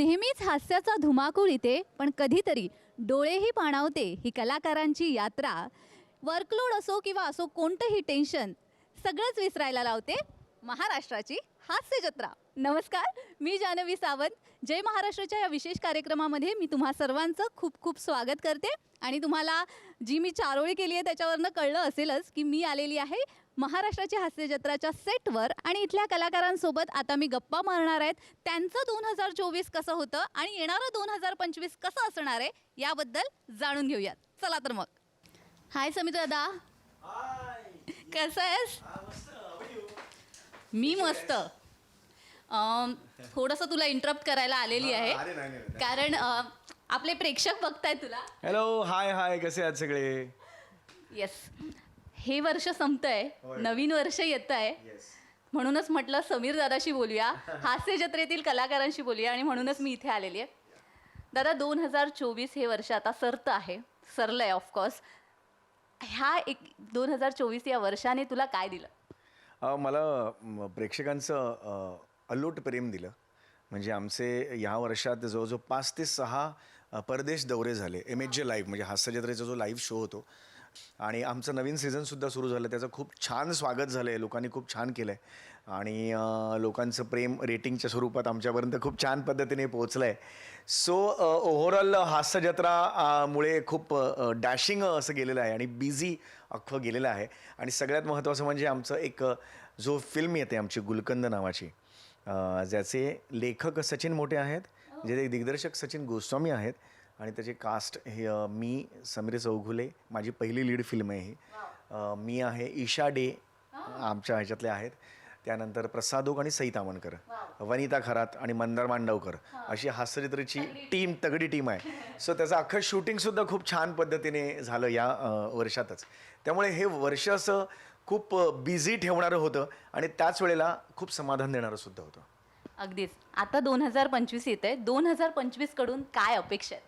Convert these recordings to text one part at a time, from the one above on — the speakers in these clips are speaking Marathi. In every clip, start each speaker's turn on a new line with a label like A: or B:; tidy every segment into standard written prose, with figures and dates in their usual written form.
A: नेहमीच हास्याचा धुमाकूळ इथे, पण कधीतरी डोळेही पाणावते ही कलाकारांची यात्रा. वर्कलोड असो किंवा असो कोणतंही टेन्शन सगळंच विसरायला लावते महाराष्ट्राची हास्य जत्रा. नमस्कार, मी जानवी सावंत. जय महाराष्ट्राच्या या विशेष कार्यक्रमामध्ये मी तुम्हा सर्वांचं खूप खूप स्वागत करते. आणि तुम्हाला जी मी चारोळी केली आहे त्याच्यावरनं कळलं असेलच की मी आलेली आहे महाराष्ट्राची हास्य जत्राच्या सेटवर. आणि इथल्या कलाकारांसोबत आता मी गप्पा मारणार आहेत. त्यांचं 2024 कसं होतं आणि येणारं 2025 कसं असणार आहे याबद्दल जाणून घेऊयात. चला तर मग. हाय समित दादा, कसं आहेस? मी मस्त. थोडंसं तुला इंटरप्ट करायला आलेली आहे कारण आपले प्रेक्षक बघतायत तुला.
B: हॅलो, हाय हाय, कसे आहात सगळे?
A: येस, हे वर्ष संपतंय, नवीन वर्ष येत आहे, म्हणूनच म्हटलं समीर दादाशी बोलूया, हास्य जत्रेतील कलाकारांशी बोलूया. आणि म्हणूनच मी इथे आलेली आहे. दादा, 2024 हे वर्ष आता सरतं आहे, सरलं आहे ऑफकोर्स. ह्या 2024 या वर्षाने तुला काय दिलं?
B: मला प्रेक्षकांचं अलोट प्रेम दिलं. म्हणजे आमचे ह्या वर्षात जवळजवळ 5 ते 6 परदेश दौरे झाले. MHJ लाईव्ह म्हणजे हास्य जत्रेचा जो लाईव्ह शो होतो, आणि आमचं नवीन सीझनसुद्धा सुरू झालं. त्याचं खूप छान स्वागत झालं आहे, लोकांनी खूप छान केलं आहे. आणि लोकांचं प्रेम रेटिंगच्या स्वरूपात आमच्यापर्यंत खूप छान पद्धतीने पोहोचलं आहे. सो ओव्हरऑल हास्य जत्रा मुळे खूप डॅशिंग असं गेलेलं आहे आणि बिझी अख्खं गेलेलं आहे. आणि सगळ्यात महत्त्वाचं म्हणजे आमचं एक जो फिल्म येते आमची गुलकंद नावाची, ज्याचे लेखक सचिन मोठे आहेत, जे दिग्दर्शक सचिन गोस्वामी आहेत, आणि त्याचे कास्ट हे मी, समीर चौघुले, माझी पहिली लीड फिल्म आहे ही. मी आहे, ईशा डे आमच्या ह्याच्यातले आहेत, त्यानंतर प्रसाद ओक आणि सई तामणकर, वनिता खरात आणि मंदार मांडवकर, अशी हास्यचित्राची टीम, तगडी टीम आहे. सो त्याचं अख्खं शूटिंगसुद्धा खूप छान पद्धतीने झालं या वर्षातच. त्यामुळे हे वर्ष असं खूप बिझी ठेवणारं होतं आणि त्याच वेळेला खूप समाधान देणारं सुद्धा होतं.
A: अगदीच. आता 2025 येत आहे, 2025 कडून काय अपेक्षा आहेत?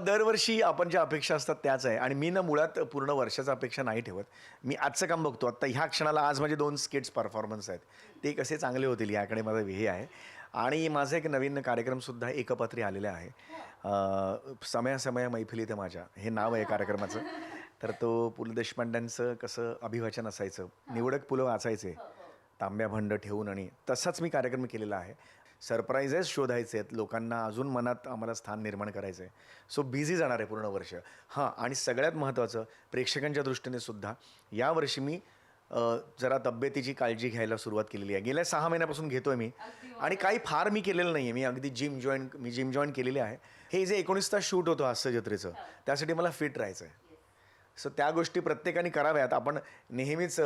B: दरवर्षी आपण ज्या अपेक्षा असतात त्याच आहे. आणि मी ना मुळात पूर्ण वर्षाचा अपेक्षा नाही ठेवत. मी आजचं काम बघतो. आत्ता ह्या क्षणाला आज माझे 2 स्किट्स परफॉर्मन्स आहेत, ते कसे चांगले होतील याकडे माझा हे आहे. आणि माझा एक नवीन कार्यक्रमसुद्धा एकपात्री आलेला आहे, समय समय मैफिलीत माझ्या, हे नाव आहे कार्यक्रमाचं. तर तो पु ल देशपांड्यांचं कसं अभिवाचन असायचं, निवडक पुलं वाचायचे तांब्या भंड ठेवून, आणि तसाच मी कार्यक्रम केलेला आहे. सरप्राईजेस शोधायचे आहेत, लोकांना अजून मनात आम्हाला स्थान निर्माण करायचं आहे. सो बिझी जाणार आहे पूर्ण वर्ष. हां, आणि सगळ्यात महत्त्वाचं प्रेक्षकांच्या दृष्टीने सुद्धा यावर्षी मी जरा तब्येतीची काळजी घ्यायला सुरुवात केलेली आहे. गेल्या 6 महिन्यापासून घेतो आहे मी, आणि काही फार मी केलेलं नाही आहे. मी अगदी जिम जॉईन केलेली आहे. हे जे 19 तास शूट होतं हास्य जत्रेचं, त्यासाठी मला फिट राहायचं आहे. सो त्या गोष्टी प्रत्येकाने कराव्यात. आपण नेहमीच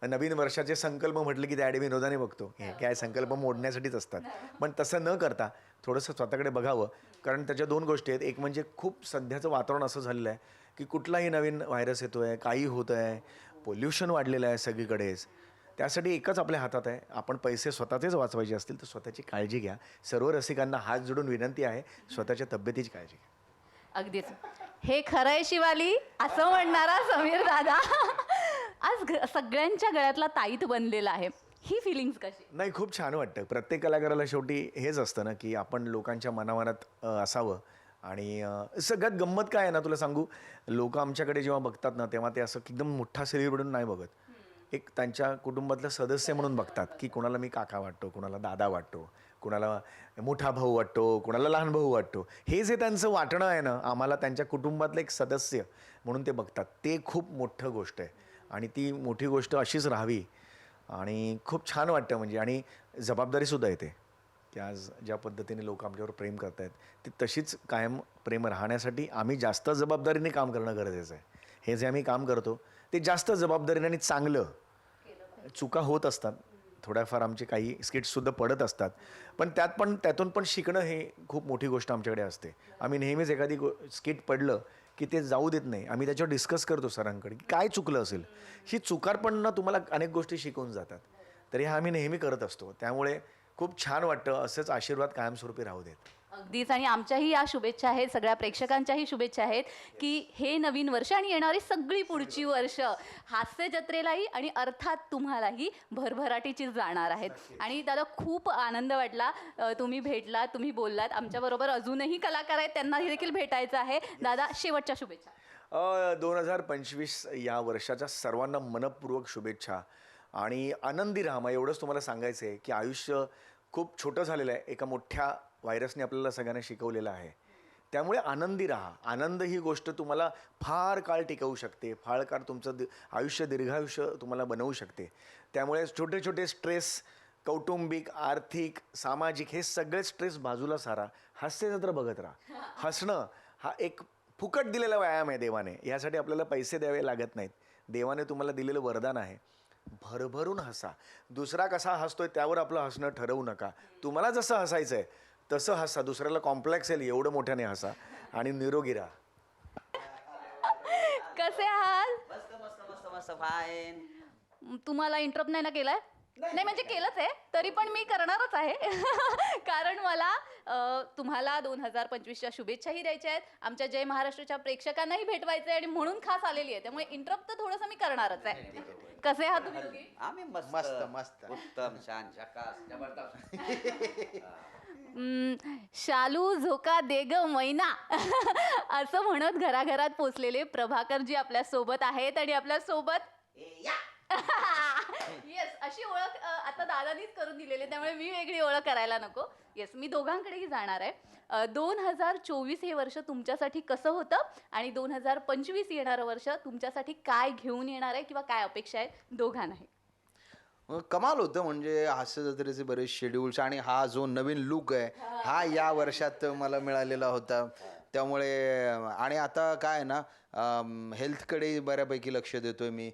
B: नवीन वर्षाचे संकल्प म्हटलं की त्याआधी विनोदाने बघतो, हे काय संकल्प मोडण्यासाठीच असतात. पण तसं न करता थोडंसं स्वतःकडे बघावं. कारण त्याच्या 2 गोष्टी आहेत. एक म्हणजे खूप सध्याचं वातावरण असं झालेलं आहे की कुठलाही नवीन व्हायरस येतो आहे, काही होतं आहे, पोल्युशन वाढलेलं आहे सगळीकडेच. त्यासाठी एकच आपल्या हातात आहे, आपण पैसे स्वतःचेच वाचवायचे असतील तर स्वतःची काळजी घ्या. सर्व रसिकांना हात जोडून विनंती आहे, स्वतःच्या तब्येतीची काळजी घ्या.
A: अगदीच. हे खरंय शिवाली, असं म्हणणारा समीर दादा आज सगळ्यांच्या गळ्यातला ताईत बनलेला आहे. ही फिलिंग्स कशी?
B: नाही, खूप छान वाटतं. प्रत्येक कलाकाराला शेवटी हेच असतं ना की आपण लोकांच्या मनामनात असावं. आणि सगळ्यात गंमत काय आहे ना, तुला सांगू, लोक आमच्याकडे जेव्हा बघतात ना, तेव्हा ते असं एकदम मोठा सेलिब्रिटी नाही बघत, एक त्यांच्या कुटुंबातलं सदस्य म्हणून बघतात. की कोणाला मी काका वाटतो, कोणाला दादा वाटतो, कोणाला मोठा भाऊ वाटतो, कोणाला लहान भाऊ वाटतो. हे जे त्यांचं वाटणं आहे ना, आम्हाला त्यांच्या कुटुंबातलं एक सदस्य म्हणून ते बघतात. ते खूप मोठं गोष्ट आहे, आणि ती मोठी गोष्ट अशीच राहावी. आणि खूप छान वाटतं म्हणजे. आणि जबाबदारीसुद्धा येते की आज ज्या पद्धतीने लोक आमच्यावर प्रेम करत आहेत, ती तशीच कायम प्रेम राहण्यासाठी आम्ही जास्त जबाबदारीने काम करणं गरजेचं आहे. हे जे आम्ही काम करतो ते जास्त जबाबदारीने आणि चांगलं. चुका होत असतात, थोड्याफार आमचे काही स्किट्ससुद्धा पडत असतात, पण त्यातून पण शिकणं हे खूप मोठी गोष्ट आमच्याकडे असते. आम्ही नेहमीच एखादी स्किट पडलं की ते जाऊ देत नाही, आम्ही त्याच्यावर डिस्कस करतो सरांकडे की काय चुकलं असेल. ही चुकारपणनं तुम्हाला अनेक गोष्टी शिकवून जातात. तर ह्या आम्ही नेहमी करत असतो. त्यामुळे खूप छान वाटतं. असंच आशीर्वाद कायमस्वरूपी राहू देत.
A: अगदीच. आणि आमच्याही या शुभेच्छा आहेत, सगळ्या प्रेक्षकांच्याही शुभेच्छा आहेत की हे नवीन वर्ष आणि येणारी सगळी पुढची वर्ष हास्य जत्रेलाही आणि अर्थात तुम्हालाही भरभराटीची जाणार आहेत. आणि दादा खूप आनंद वाटला, तुम्ही भेटलात, तुम्ही बोललात. आमच्याबरोबर अजूनही कलाकार आहेत, त्यांना देखील भेटायचं आहे. दादा, शेवटच्या शुभेच्छा.
B: 2025 या वर्षाच्या सर्वांना मनपूर्वक शुभेच्छा आणि आनंदी राहा. मग एवढंच तुम्हाला सांगायचं आहे की आयुष्य खूप छोटं झालेलं आहे, एका मोठ्या व्हायरसने आपल्याला सगळ्यांना शिकवलेलं आहे. त्यामुळे आनंदी राहा. आनंद ही गोष्ट तुम्हाला फार काळ टिकवू शकते, फार काळ तुमचं आयुष्य दीर्घायुष्य तुम्हाला बनवू शकते. त्यामुळे छोटे छोटे स्ट्रेस, कौटुंबिक, आर्थिक, सामाजिक हे सगळे स्ट्रेस बाजूला सारा. हास्य जत्रा बघत राहा. हसणं हा एक फुकट दिलेला व्यायाम आहे देवाने. यासाठी आपल्याला पैसे द्यावे लागत नाहीत. देवाने तुम्हाला दिलेलं वरदान आहे. भरभरून हसा. दुसरा कसा हसतोय त्यावर आपलं हसणं ठरवू नका. तुम्हाला जसं हसायचं आहे तसं हसा. दुसऱ्याला कॉम्प्लेक्स येईल एवढं मोठ्याने हसा आणि निरोगी राहा.
A: कसे आहात?
C: मस्त मस्त मस्त मस्त फाईन.
A: तुम्हाला इंटरप्ट नाही ना केलाय? नाही म्हणजे केलंच आहे, तरी पण मी करणारच आहे. कारण मला तुम्हाला 2025च्या शुभेच्छाही द्यायच्या आहेत, आमच्या जय महाराष्ट्राच्या प्रेक्षकांनाही भेटवायचं आहे आणि म्हणून खास आलेली आहे. त्यामुळे इंटरप्ट तर थोडंसं मी करणारच आहे. कसे आहात तुम्ही दोघी?
C: आम्ही मस्त
D: मस्त, मस्त.
C: उत्तम छान झकास जबरदस्त.
A: शालू झोका दे ग मैना. असं म्हणत घराघरात पोचलेले प्रभाकरजी आपल्या सोबत आहेत आणि आपल्या सोबत येस, अशी ओळख आता दादानीच करून दिलेली, त्यामुळे मी वेगळी ओळख करायला नको. येस, मी दोघांकडेही जाणार आहे. 2024 हे वर्ष तुमच्यासाठी कसं होतं आणि 2025 येणारं वर्ष तुमच्यासाठी काय घेऊन येणार आहे किंवा काय अपेक्षा आहेत दोघांनाही?
D: कमाल होतं. म्हणजे हास्य जत्रेचे बरेच शेड्यूल्स आणि हा जो नवीन लुक आहे हा या वर्षात मला मिळालेला होता. त्यामुळे आणि आता काय आहे ना, हेल्थकडे बऱ्यापैकी लक्ष देतोय मी.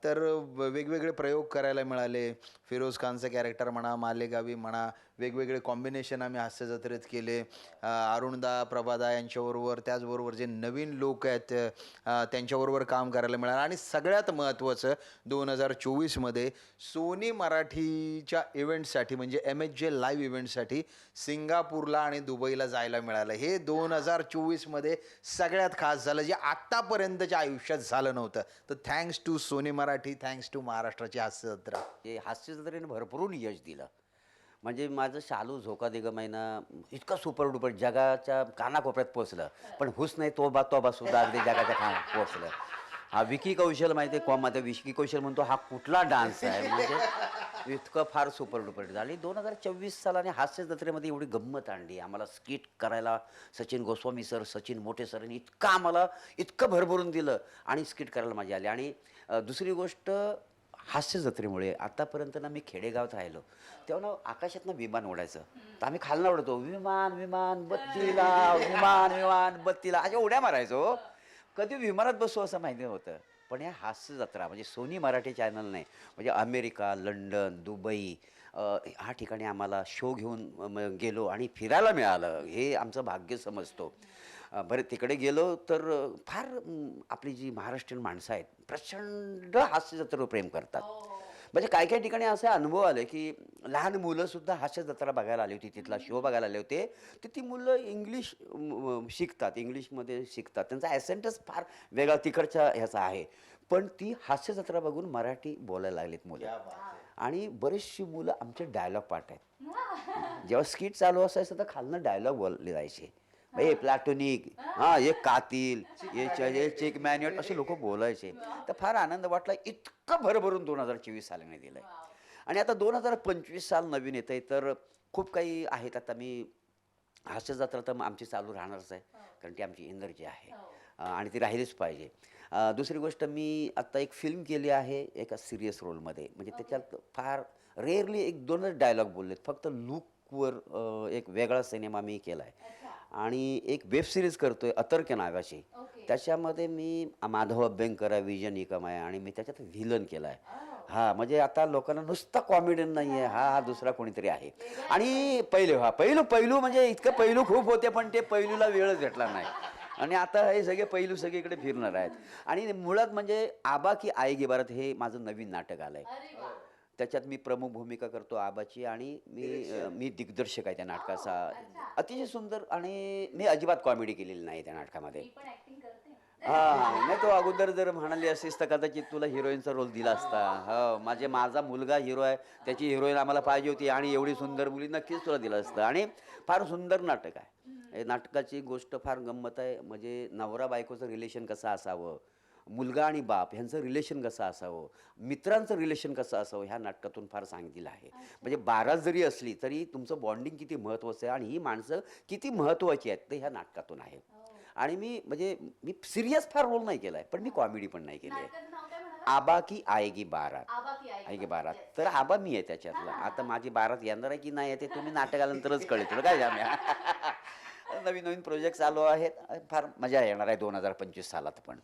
D: तर वेगवेगळे प्रयोग करायला मिळाले. फिरोज खानचं कॅरेक्टर म्हणा, मालेगावी म्हणा, वेगवेगळे कॉम्बिनेशन आम्ही हास्य जत्रेत केले. अरुणदा, प्रभादा यांच्याबरोबर, त्याचबरोबर जे नवीन लोक आहेत त्यांच्याबरोबर काम करायला मिळालं. आणि सगळ्यात महत्त्वाचं 2024मध्ये सोनी मराठीच्या इव्हेंटसाठी म्हणजे MHJ लाईव्ह इव्हेंटसाठी सिंगापूरला आणि दुबईला जायला मिळालं. हे 2024मध्ये सगळ्यात खास झालं, जे आत्तापर्यंतच्या आयुष्यात झालं नव्हतं. तर thanks to Sony Marathi, thanks to महाराष्ट्राची हास्य जत्रा.
C: हे हास्य जत्रेने भरभरून यश दिलं. म्हणजे माझं शालू झोका दे ग मैना इतकं सुपर डुपर जगाच्या कानाकोपऱ्यात पोचलं. पण हुस नाही तोबा तोबा सुद्धा अगदी जगाच्या कानात पोचलं. हा विकी कौशल माहिती आहे, माझा विकी कौशल म्हणतो हा कुठला डान्स आहे, म्हणजे इतकं फार सुपर डुपर झाली. 2024 सालाने हास्य जत्रेमध्ये एवढी गंमत आणली. आम्हाला स्किट करायला सचिन गोस्वामी सर, सचिन मोठे सरांनी इतकं आम्हाला इतकं भरभरून दिलं आणि स्किट करायला मजा आली. आणि दुसरी गोष्ट, हास्य जत्रेमुळे आतापर्यंत ना मी खेडेगावात राहिलो तेव्हा ना आकाशात ना विमान उडायचं, तर आम्ही खालना उडतो, विमान विमान बत्तीला, विमान विमान बत्तीला अशा उड्या मारायचो. कधी विमानात बसू असं माहिती नव्हतं. पण या हास्य जत्रा म्हणजे सोनी मराठी चॅनलने म्हणजे अमेरिका, लंडन, दुबई ह्या ठिकाणी आम्हाला शो घेऊन गेलो आणि फिरायला मिळालं, हे आमचं भाग्य समजतो. बरं तिकडे गेलो तर फार आपली जी महाराष्ट्रीयन माणसं आहेत प्रचंड हास्य जत्रेवर प्रेम करतात. म्हणजे काही काही ठिकाणी असे अनुभव आले की लहान मुलंसुद्धा हास्य जत्रा बघायला आली होती, तिथला शो बघायला आले होते. तर ती मुलं इंग्लिश शिकतात, इंग्लिशमध्ये शिकतात, त्यांचा ॲसेंटच फार वेगळा तिकडच्या ह्याचा आहे. पण ती हास्य जत्रा बघून मराठी बोलायला लागलीत मुलं. आणि बरीचशी मुलं आमचे डायलॉग पाठ आहेत. जेव्हा स्किट चालू असायचं तर खालनं डायलॉग बोलले जायचे. हे प्लॅटोनिक, हां हे कातील, हे चेक मॅन्युअल असे लोक बोलायचे. तर फार आनंद वाटला. इतकं भरभरून 2024 सालाने दिलं आहे. आणि आता 2025 साल नवीन येतं आहे, तर खूप काही आहेत. आता मी हास्य जत्रा तर आमची चालू राहणारच आहे, कारण ती आमची एनर्जी आहे आणि ती राहिलीच पाहिजे. दुसरी गोष्ट, मी आत्ता एक फिल्म केली आहे एका सिरियस रोलमध्ये. म्हणजे त्याच्यात फार रेअरली 1-2च डायलॉग बोललेत. फक्त लूकवर एक वेगळा सिनेमा मी केला आहे. आणि एक वेब सिरीज करतोय अतर्क्य नावाची. त्याच्यामध्ये मी माधव अभ्यंकर आहे, विजय निकम आहे आणि मी त्याच्यात व्हिलन केला आहे. हां, म्हणजे आता लोकांना नुसतं कॉमेडियन नाही आहे, हा दुसरा कोणीतरी आहे. आणि पैलू म्हणजे इतकं पैलू खूप होते, पण ते पैलूला वेळच भेटला नाही. आणि आता हे सगळे पैलू सगळे इकडे फिरणार आहेत. आणि मुळात म्हणजे आबा की आएगी बारात हे माझं नवीन नाटक आलं आहे. त्याच्यात मी प्रमुख भूमिका करतो आबाची आणि मी दिग्दर्शक आहे त्या नाटकाचा. अतिशय सुंदर. आणि मी अजिबात कॉमेडी केलेली नाही त्या नाटकामध्ये. हां, नाही तो अगोदर जर म्हणाली असेस तर कदाचित तुला हिरोईनचा रोल दिला असता. हो, माझा मुलगा हिरो आहे, त्याची हिरोईन आम्हाला पाहिजे होती आणि एवढी सुंदर मुली नक्कीच तुला दिलं असतं. आणि फार सुंदर नाटक आहे. हे नाटकाची गोष्ट फार गंमत आहे. म्हणजे नवरा बायकोचं रिलेशन कसं असावं, मुलगा आणि बाप ह्यांचं रिलेशन कसं असावं, मित्रांचं रिलेशन कसं असावं, ह्या नाटकातून फार सांगितलं आहे. म्हणजे 12 जरी असली तरी तुमचं बॉन्डिंग किती महत्त्वाचं आहे आणि ही माणसं किती महत्त्वाची आहेत ते ह्या नाटकातून आहे. आणि मी सिरियस फार रोल नाही केला आहे, पण मी कॉमेडी पण नाही केली आहे. आबा की आएगी बारात. आएगी बारात. तर आबा मी आहे त्याच्यातला. आता माझी बारात येणार आहे की नाही आहे ते तुम्ही नाटक आल्यानंतरच कळेल. तुला काय नवीन नवीन प्रोजेक्ट चालू आहेत. फार मजा येणार आहे 2025 सालात पण.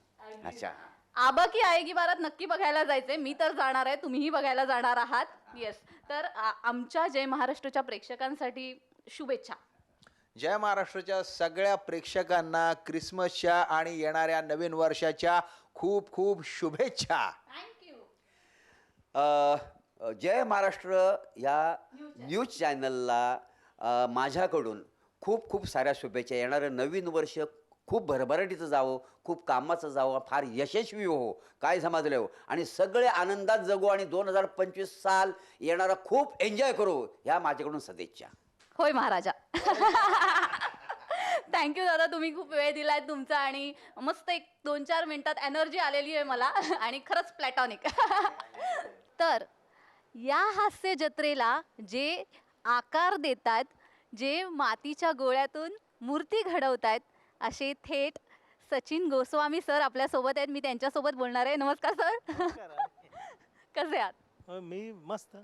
C: अच्छा.
A: आबा की आएगी बारात नक्की बघायला जायचंय. मी तर जाणार आहे, तुम्हीही बघायला जाणार आहात. येस. तर आमच्या जय महाराष्ट्राच्या प्रेक्षकांसाठी शुभेच्छा.
D: जय महाराष्ट्राच्या सगळ्या प्रेक्षकांना क्रिसमसच्या आणि येणाऱ्या नवीन वर्षाच्या खूप खूप शुभेच्छा.
C: जय महाराष्ट्र या न्यूज चॅनलला माझ्याकडून खूप खूप साऱ्या शुभेच्छा. येणारं नवीन वर्ष खूप भरभराटीचं जावं, खूप कामाचं जावं, फार यशस्वी हो, काय समजलं हो, आणि सगळे आनंदात जगू आणि 2025 साल येणारा खूप एन्जॉय करू, ह्या माझ्याकडून सदिच्छा.
A: होय महाराजा. थँक्यू दादा, तुम्ही खूप वेळ दिलाय तुमचा आणि मस्त एक 2-4 मिनिटात एनर्जी आलेली आहे मला आणि खरंच प्लॅटॉनिक. तर या हास्य जत्रेला जे आकार देतात, जे मातीच्या गोळ्यातून मूर्ती घडवतायत, असे थेट सचिन गोस्वामी सर आपल्यासोबत आहेत. मी त्यांच्यासोबत बोलणार आहे. नमस्कार सर. कसे आहात?
E: मी मस्त.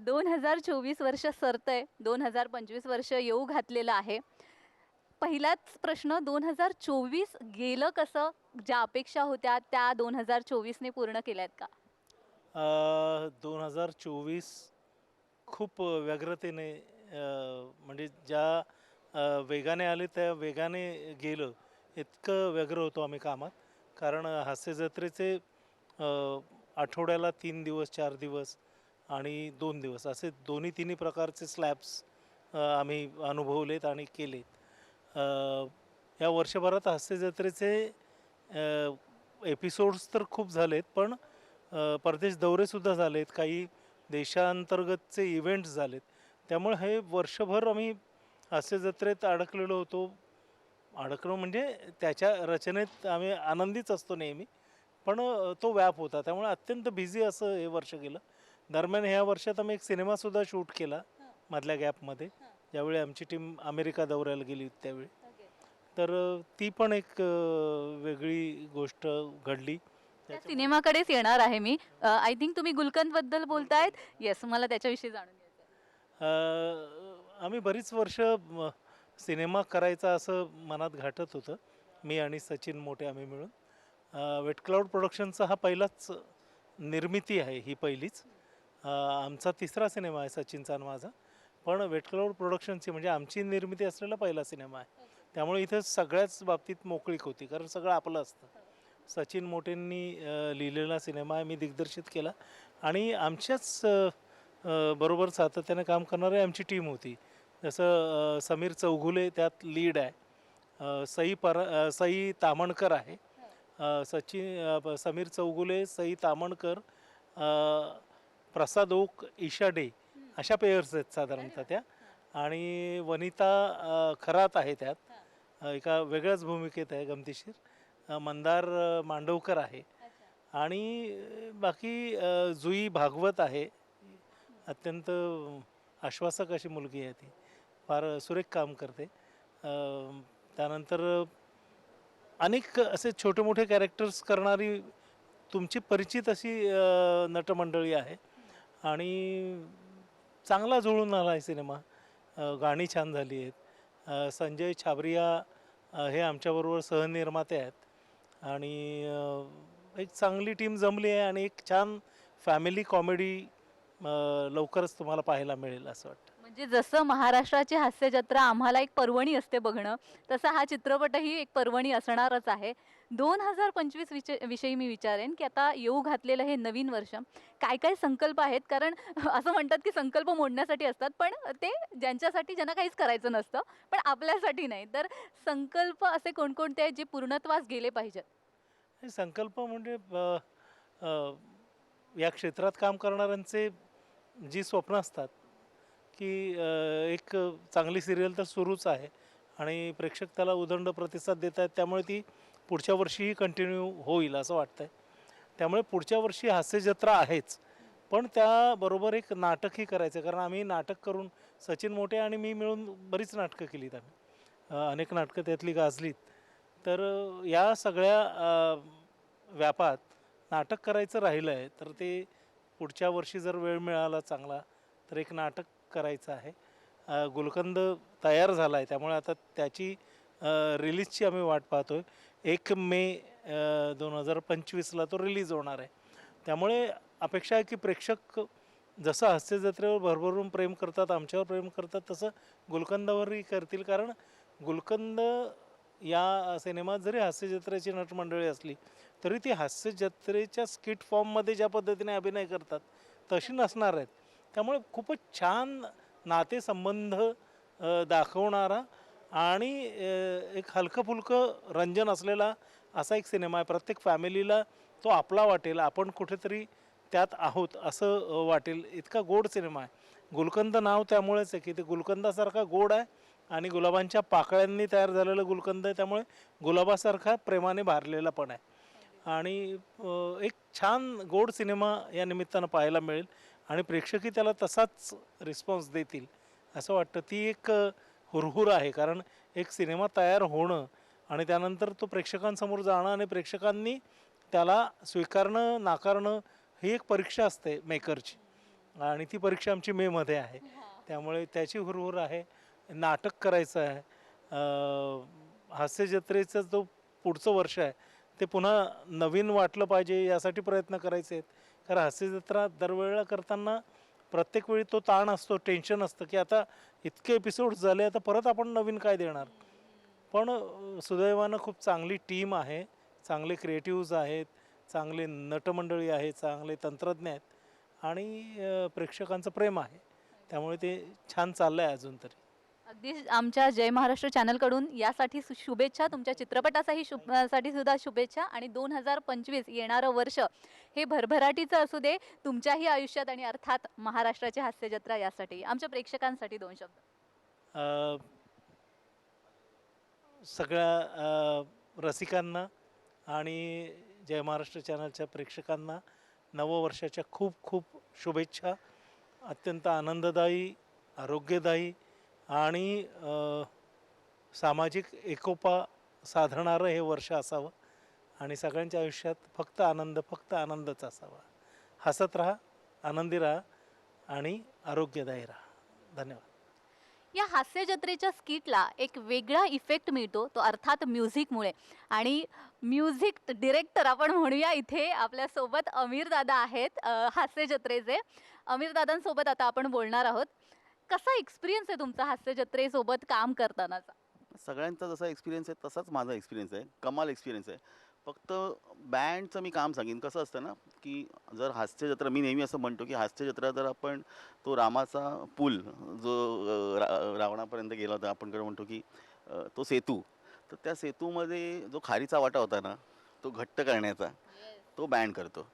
A: 2024 वर्ष सरतंय, 2025 वर्ष येऊ घातलेलं आहे. पहिलाच प्रश्न, 2024 गेलं कसं? ज्या अपेक्षा होत्या त्या 2024ने पूर्ण केल्यात का?
E: 2024 खूप व्यग्रतेने म्हणजे ज्या वेगाने आले त्या वेगाने गेलं, इतकं व्यग्र होतो आम्ही कामात. कारण हास्य जत्रेचे आठवड्याला 3 दिवस, 4 दिवस आणि 2 दिवस असे तिन्ही प्रकारचे स्लॅब्स आम्ही अनुभवलेत आणि केलेत. या वर्षभरात हास्य जत्रेचे एपिसोड्स तर खूप झालेत, पण परदेश दौरेसुद्धा झालेत, काही देशांतर्गतचे इव्हेंट्स झालेत. त्यामुळे हे वर्षभर आम्ही हास्य जत्रेत अडकलेलो होतो. अडकलो म्हणजे त्याच्या रचनेत आम्ही आनंदीच असतो नेहमी, पण तो व्याप होता. त्यामुळे अत्यंत बिझी असं हे वर्ष गेलं. दरम्यान ह्या वर्षात आम्ही एक सिनेमासुद्धा शूट केला मधल्या गॅपमध्ये, ज्यावेळी आमची टीम अमेरिका दौऱ्याला गेली होती त्यावेळी. तर ती पण एक वेगळी गोष्ट घडली.
A: त्या सिनेमाकडेच येणार आहे मी. आय थिंक तुम्ही गुलकंदबद्दल बोलतायत. येस, मला त्याच्याविषयी जाणून घ्यायचं आहे.
E: आम्ही बरीच वर्ष सिनेमा करायचा असं मनात घाटत होतं, मी आणि सचिन मोठे आम्ही मिळून. वेट क्लाउड प्रोडक्शनचा हा पहिलाच निर्मिती आहे, ही पहिलीच. आमचा 3रा सिनेमा आहे सचिनचा आणि माझा, पण वेट क्लाउड प्रोडक्शनची म्हणजे आमची निर्मिती असलेला पहिला सिनेमा आहे. त्यामुळे इथं सगळ्याच बाबतीत मोकळीक होती, कारण सगळं आपलं असतं. सचिन मोटेंनी लिहिलेला सिनेमा आहे, मी दिग्दर्शित केला आणि आमच्याच बरोबर सातत्याने काम करणारी आमची टीम होती. जसं समीर चौघुले त्यात लीड आहे, सई तामणकर आहे, समीर चौगुले, सई तामणकर, प्रसाद ओक, ईशा डे अशा पेयर्स आहेत साधारणतः त्या. आणि वनिता खरात आहे त्यात, एका वेगळ्याच भूमिकेत आहे, गमतीशीर. मंदार मांडवकर आहे आणि बाकी जुई भागवत आहे. अत्यंत आश्वासक अशी मुलगी आहे ती, फार सुरेख काम करते. त्यानंतर अनेक असे छोटे मोठे कॅरेक्टर्स करणारी तुमची परिचित अशी नटमंडळी आहे आणि चांगला जुळून आला आहे सिनेमा. गाणी छान झाली आहेत. संजय छाबरिया हे आमच्याबरोबर सहनिर्माते आहेत आणि एक चांगली टीम जमली आहे आणि एक छान फॅमिली कॉमेडी लवकरच तुम्हाला पाहायला मिळेल असं वाटतं.
A: म्हणजे जसं महाराष्ट्राची हास्य जत्रा आम्हाला एक पर्वणी असते बघणं, तसा हा चित्रपटही एक पर्वणी असणारच आहे. 2025 विषयी मी विचारेन की आता येऊ घातलेलं हे नवीन वर्ष काय काय संकल्प आहेत, कारण असं म्हणतात की संकल्प मोडण्यासाठी असतात, पण ते ज्यांच्यासाठी ज्यांना काहीच करायचं नसतं, पण आपल्यासाठी नाही. तर संकल्प असे कोणकोणते आहेत जे पूर्णत्वास गेले पाहिजेत?
E: हे संकल्प म्हणजे अ, या क्षेत्रात काम करणाऱ्यांचे जी स्वप्न असतात की एक चांगली सिरियल तर सुरूच आहे आणि प्रेक्षक त्याला उदंड प्रतिसाद देत आहेत, त्यामुळे ती पुढच्या वर्षीही कंटिन्यू होईल असं वाटतंय. त्यामुळे पुढच्या वर्षी हास्यजत्रा आहेच, पण त्याबरोबर एक नाटकही करायचं आहे. कारण आम्ही नाटक करून सचिन मोठे आणि मी मिळून बरीच नाटकं केलीत आम्ही, अनेक नाटकं त्यातली गाजलीत. तर या सगळ्या व्यापात नाटक करायचं राहिलं आहे, तर ते पुढच्या वर्षी जर वेळ मिळाला चांगला तर एक नाटक करायचं आहे. गुलकंद तयार झाला आहे, त्यामुळे आता त्याची रिलीजची आम्ही वाट पाहतो आहे. 1 मे 2025ला तो रिलीज होणार आहे. त्यामुळे अपेक्षा आहे की प्रेक्षक जसं हास्यजत्रेवर भरभरून प्रेम करतात, आमच्यावर प्रेम करतात, तसं गुलकंदावरही करतील. कारण गुलकंद या सिनेमात जरी हास्यजत्रेची नटमंडळी असली तरी ती हास्यजत्रेच्या स्किट फॉर्ममध्ये ज्या पद्धतीने अभिनय करतात तशी नसणार आहेत. त्यामुळे खूपच छान नातेसंबंध दाखवणारा आणि एक हलकं-फुलकं रंजन असलेला असा एक सिनेमा आहे. प्रत्येक फॅमिलीला तो आपला वाटेल, आपण कुठेतरी त्यात आहोत असं वाटेल, इतका गोड सिनेमा आहे. गुलकंद नाव त्यामुळेच आहे की ते गुलकंदासारखा गोड आहे आणि गुलाबांच्या पाकळ्यांनी तयार झालेलं गुलकंद आहे, त्यामुळे गुलाबासारखा प्रेमाने भारलेला पण आहे. आणि एक छान गोड सिनेमा या निमित्तानं पाहायला मिळेल आणि प्रेक्षकही त्याला तसाच रिस्पॉन्स देतील असं वाटतं. ती एक हुरहुर आहे, कारण एक सिनेमा तयार होणं आणि त्यानंतर तो प्रेक्षकांसमोर जाणं आणि प्रेक्षकांनी त्याला स्वीकारणं नाकारणं ही एक परीक्षा असते मेकरची, आणि ती परीक्षा आमची मेमध्ये आहे. त्यामुळे त्याची हुरहुर आहे. नाटक करायचं आहे. हास्यजत्रेचं जो पुढचं वर्ष आहे ते पुन्हा नवीन वाटलं पाहिजे यासाठी प्रयत्न करायचे आहेत. कारण हास्यजत्रा दरवेळेला करताना प्रत्येक वेळी तो ताण असतो, टेन्शन असतं की आता इतके एपिसोड्स झाले, आता परत आपण नवीन काय देणार. पण सुदैवानं खूप चांगली टीम आहे, चांगले क्रिएटिव्ज आहेत, चांगले नटमंडळी आहेत, चांगले तंत्रज्ञ आहेत आणि प्रेक्षकांचं प्रेम आहे. त्यामुळे ते छान चाललं आहे अजून तरी.
A: अगदी आमच्या जय महाराष्ट्र चॅनलकडून यासाठी शुभेच्छा, तुमच्या चित्रपटासाठी साठी सुद्धा शुभेच्छा. आणि 2025 येणारं वर्ष हे भरभराटीचं असू दे तुमच्याही आयुष्यात आणि अर्थात महाराष्ट्राची हास्यजत्रा यासाठी. आमच्या प्रेक्षकांसाठी 2 शब्द.
E: अ, सगळ्या रसिकांना आणि जय महाराष्ट्र चॅनलच्या प्रेक्षकांना नववर्षाच्या खूप खूप शुभेच्छा. अत्यंत आनंददायी, आरोग्यदायी आणि सामाजिक एकोपा साधणारं हे वर्ष असावं आणि सगळ्यांच्या आयुष्यात फक्त आनंद, फक्त आनंदच असावा. हसत राहा, आनंदी राहा आणि आरोग्यदायी राहा. धन्यवाद.
A: या हास्य जत्रेच्या स्किटला एक वेगळा इफेक्ट मिळतो, तो अर्थात म्युझिकमुळे. आणि म्युझिक डिरेक्टर आपण म्हणूया इथे आपल्यासोबत अमीर दादा आहेत, हास्य जत्रेचे. अमीर दादांसोबत आता आपण बोलणार आहोत. कसा एक्सपिरियन्स आहे तुमचा हास्य जत्रेसोबत काम करतानाचा?
F: सगळ्यांचा जसा एक्सपिरियन्स आहे तसाच माझा एक्सपिरियन्स आहे. कमाल एक्सपिरियन्स आहे. फक्त बँडचं मी काम सांगेन. कसं असतं ना, की जर हास्यजत्रा, मी नेहमी असं म्हणतो की हास्यजत्रा जर आपण तो रामाचा पूल जो रावणापर्यंत गेला होता, आपण कडे म्हणतो की तो सेतू, तर त्या सेतूमध्ये जो खारीचा वाटा होता ना, तो घट्ट करण्याचा तो बँड करतो.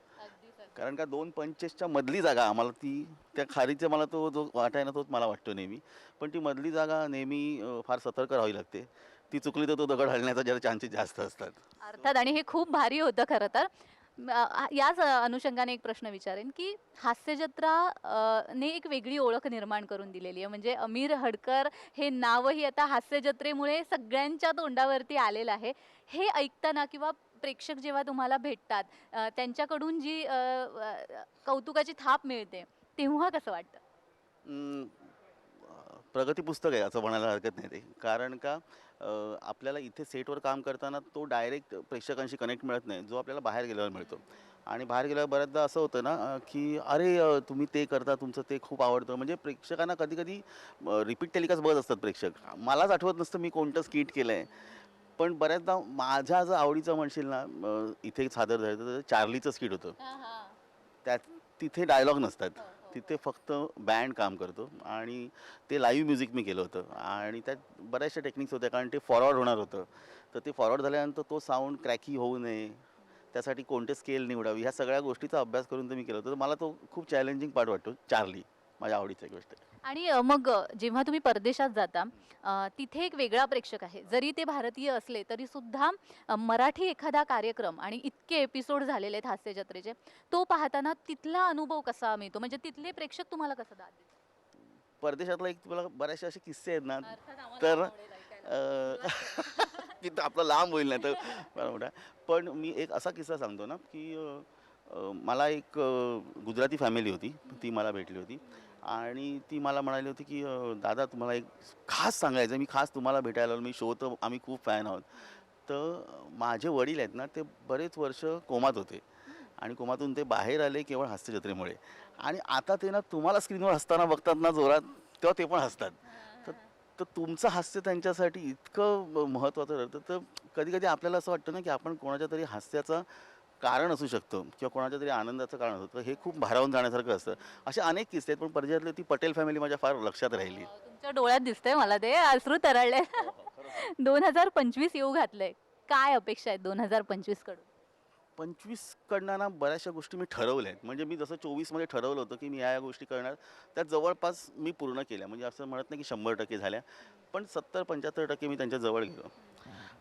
F: कारण का 2 पंचेसच्या मधली जागा आम्हाला ती, त्या खारीचा मला तो जो वाटा आहे ना, तोच मला वाटतो नेहमी. पण ती मधली जागा नेहमी फार सतर्क राहावी लागते. ती चुकली तर तो दगड हलण्याचा जरा चान्सेस जास्त असतात.
A: अर्थात. आणि हे खूप भारी होतं खरं तर. याच अनुषंगाने एक प्रश्न विचारेन की हास्यजत्रा ने एक वेगळी ओळख निर्माण करून दिलेली आहे. म्हणजे अमीर हडकर हे नावही आता हास्यजत्रेमुळे सगळ्यांच्या तोंडावरती आलेलं आहे. हे ऐकताना किंवा प्रेक्षक जेव्हा तुम्हाला भेटतात त्यांच्याकडून जी कौतुकाची थाप मिळते तेव्हा कसं वाटतं?
F: अं, प्रगती पुस्तक आहे असं म्हणायला हरकत नाही ते. कारण का आपल्याला इथे सेटवर काम करताना तो डायरेक्ट प्रेक्षकांशी कनेक्ट मिळत नाही, जो आपल्याला बाहेर गेल्यावर मिळतो. आणि बाहेर गेल्यावर बऱ्याचदा असं होतं ना, की अरे तुम्ही ते करता, तुमचं ते खूप आवडतं. म्हणजे प्रेक्षकांना कधी कधी रिपीट टेलिकास्ट बघत असतात प्रेक्षक. मलाच आठवत नसतं मी कोणतं स्किट केलं आहे, पण बऱ्याचदा माझ्या जर आवडीचं म्हणशील ना, इथे सादर झालं तर चार्लीचं स्किट होतं. त्यात तिथे डायलॉग नसतात, तिथे फक्त बँड काम करतो आणि ते लाईव्ह म्युझिक मी केलं होतं आणि त्यात बऱ्याचशा टेक्निक्स होत्या, कारण ते फॉरवर्ड होणार होतं. तर ते फॉरवर्ड झाल्यानंतर तो साऊंड क्रॅकी होऊ नये, त्यासाठी कोणते स्केल निवडावी, ह्या सगळ्या गोष्टीचा अभ्यास करून ते मी केलं होतं. तर मला तो खूप चॅलेंजिंग पार्ट वाटतो. चार्ली माझ्या आवडीची एक गोष्ट आहे.
A: आणि मग जेव्हा तुम्ही परदेशात जाता तिथे एक वेगळा प्रेक्षक आहे. जरी ते भारतीय असले तरी सुद्धा मराठी एखादा कार्यक्रम आणि इतके एपिसोड झालेले आहेत हास्य जत्रेचे, तो पाहताना तिथला अनुभव कसा मिळतो? म्हणजे तिथले प्रेक्षक तुम्हाला कसं दाद देतात?
F: परदेशातला एक तुम्हाला बरेचसे असे किस्से आहेत ना,
A: अर्थात आम्हाला
F: तर
A: आवडेल ऐकायला.
F: की तो आपला लांब होईल नाही तर बरं मोठा. पण मी एक असा किस्सा सांगतो ना, की मला एक गुजराती फॅमिली होती, ती मला भेटली होती आणि ती मला म्हणाली होती की दादा तुम्हाला एक खास सांगायचं, मी खास तुम्हाला भेटायला आलो, मी शो तर आम्ही खूप फॅन आहोत. तर माझे वडील आहेत ना, ते बरेच वर्ष कोमात होते आणि कोमातून ते बाहेर आले केवळ हास्य जत्रेमुळे आणि आता ते ना तुम्हाला स्क्रीनवर हसताना बघतात ना जोरात, तेव्हा ते पण हसतात. तर तर तुमचं हास्य त्यांच्यासाठी इतकं महत्त्वाचं ठरतं. तर कधी कधी आपल्याला असं वाटतं ना, की आपण कोणाच्या तरी हास्याचं कारण असू शकतो किंवा कोणाच्या तरी आनंदाचं कारण असतं. तर हे खूप भारावून जाण्यासारखं असतं. असे अनेक किस्से आहेत, पण परदेशातली ती पटेल फॅमिली माझ्या फार लक्षात राहिली.
A: तुमच्या डोळ्यात दिसतंय मला ते अश्रू तरळले. 2025 येऊ घातलंय. काय अपेक्षा आहेत 2025 कडून?
F: 25 कडनं ना बऱ्याचशा गोष्टी मी ठरवल्या आहेत. म्हणजे मी जसं 24मध्ये ठरवलं होतं, की मी या गोष्टी करणार, त्या जवळपास मी पूर्ण केल्या. म्हणजे असं म्हणत नाही की 100% झाल्या, पण 70-75% मी त्यांच्या जवळ गेलो.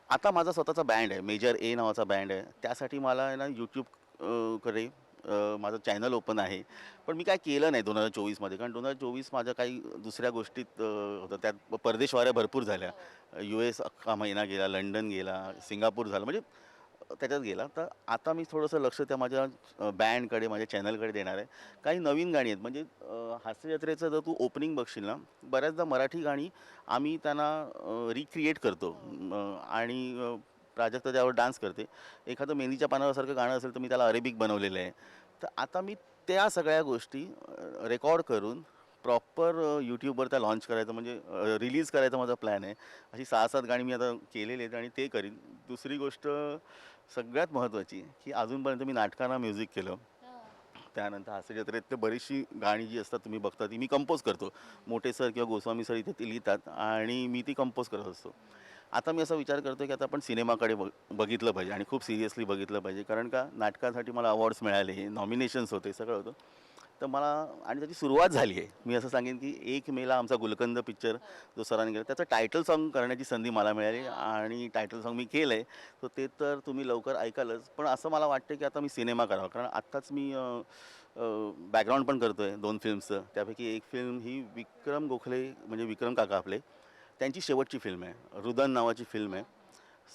F: आता माझा स्वतःचा बँड आहे, मेजर ए नावाचा बँड आहे. त्यासाठी मला आहे ना यूट्यूब कडे माझं चॅनल ओपन आहे. पण मी काय केलं नाही 2024मध्ये, कारण 2024 माझ्या काही दुसऱ्या गोष्टीत होतं. त्यात परदेशवाऱ्या भरपूर झाल्या. US अख्खा महिना गेला, लंडन गेला, सिंगापूर झालं, म्हणजे त्याच्यात गेला. तर आता मी थोडंसं लक्ष त्या माझ्या बँडकडे, माझ्या चॅनलकडे देणार आहे. काही नवीन गाणी आहेत, म्हणजे हास्य जत्रेचं जर तू ओपनिंग बघशील ना, बऱ्याचदा मराठी गाणी आम्ही त्यांना रिक्रिएट करतो आणि प्राजक्ता त्यावर डान्स करते. एखादं मेहंदीच्या पानावरसारखं गाणं असेल तर मी त्याला अरेबिक बनवलेलं आहे. तर आता मी त्या सगळ्या गोष्टी रेकॉर्ड करून प्रॉपर यूट्यूबवर त्या लॉन्च करायचं, म्हणजे रिलीज करायचा माझा प्लॅन आहे. अशी 6-7 गाणी मी आता केलेली आहेत आणि ते करीन. दुसरी गोष्ट सगळ्यात महत्त्वाची, की अजूनपर्यंत मी नाटकांना म्युझिक केलं. त्यानंतर हास्य जत्रेतली बरीचशी गाणी जी असतात तुम्ही बघता, ती मी कंपोज करतो. मोठे सर किंवा गोस्वामी सर इथे ती लिहितात आणि मी ती कंपोज करत असतो. आता मी असा विचार करतो की आता आपण सिनेमाकडे बघितलं पाहिजे आणि खूप सिरियसली बघितलं पाहिजे, कारण का नाटकासाठी मला अवॉर्ड्स मिळाले, नॉमिनेशन्स होते, सगळं होतं. तर मला आणि त्याची सुरुवात झाली आहे. मी असं सांगेन की 1 मेला आमचा गुलकंद पिक्चर जो सरांनी केला, त्याचं टायटल सॉन्ग करण्याची संधी मला मिळाली आणि टायटल सॉन्ग मी केलं आहे. तर ते तर तुम्ही लवकर ऐकालच. पण असं मला वाटतं की आता मी सिनेमा करावा, कारण आत्ताच मी बॅकग्राऊंड पण करतो आहे 2 फिल्म्सचं. त्यापैकी एक फिल्म ही विक्रम गोखले, म्हणजे विक्रम काका आपले, त्यांची शेवटची फिल्म आहे. रुदन नावाची फिल्म आहे.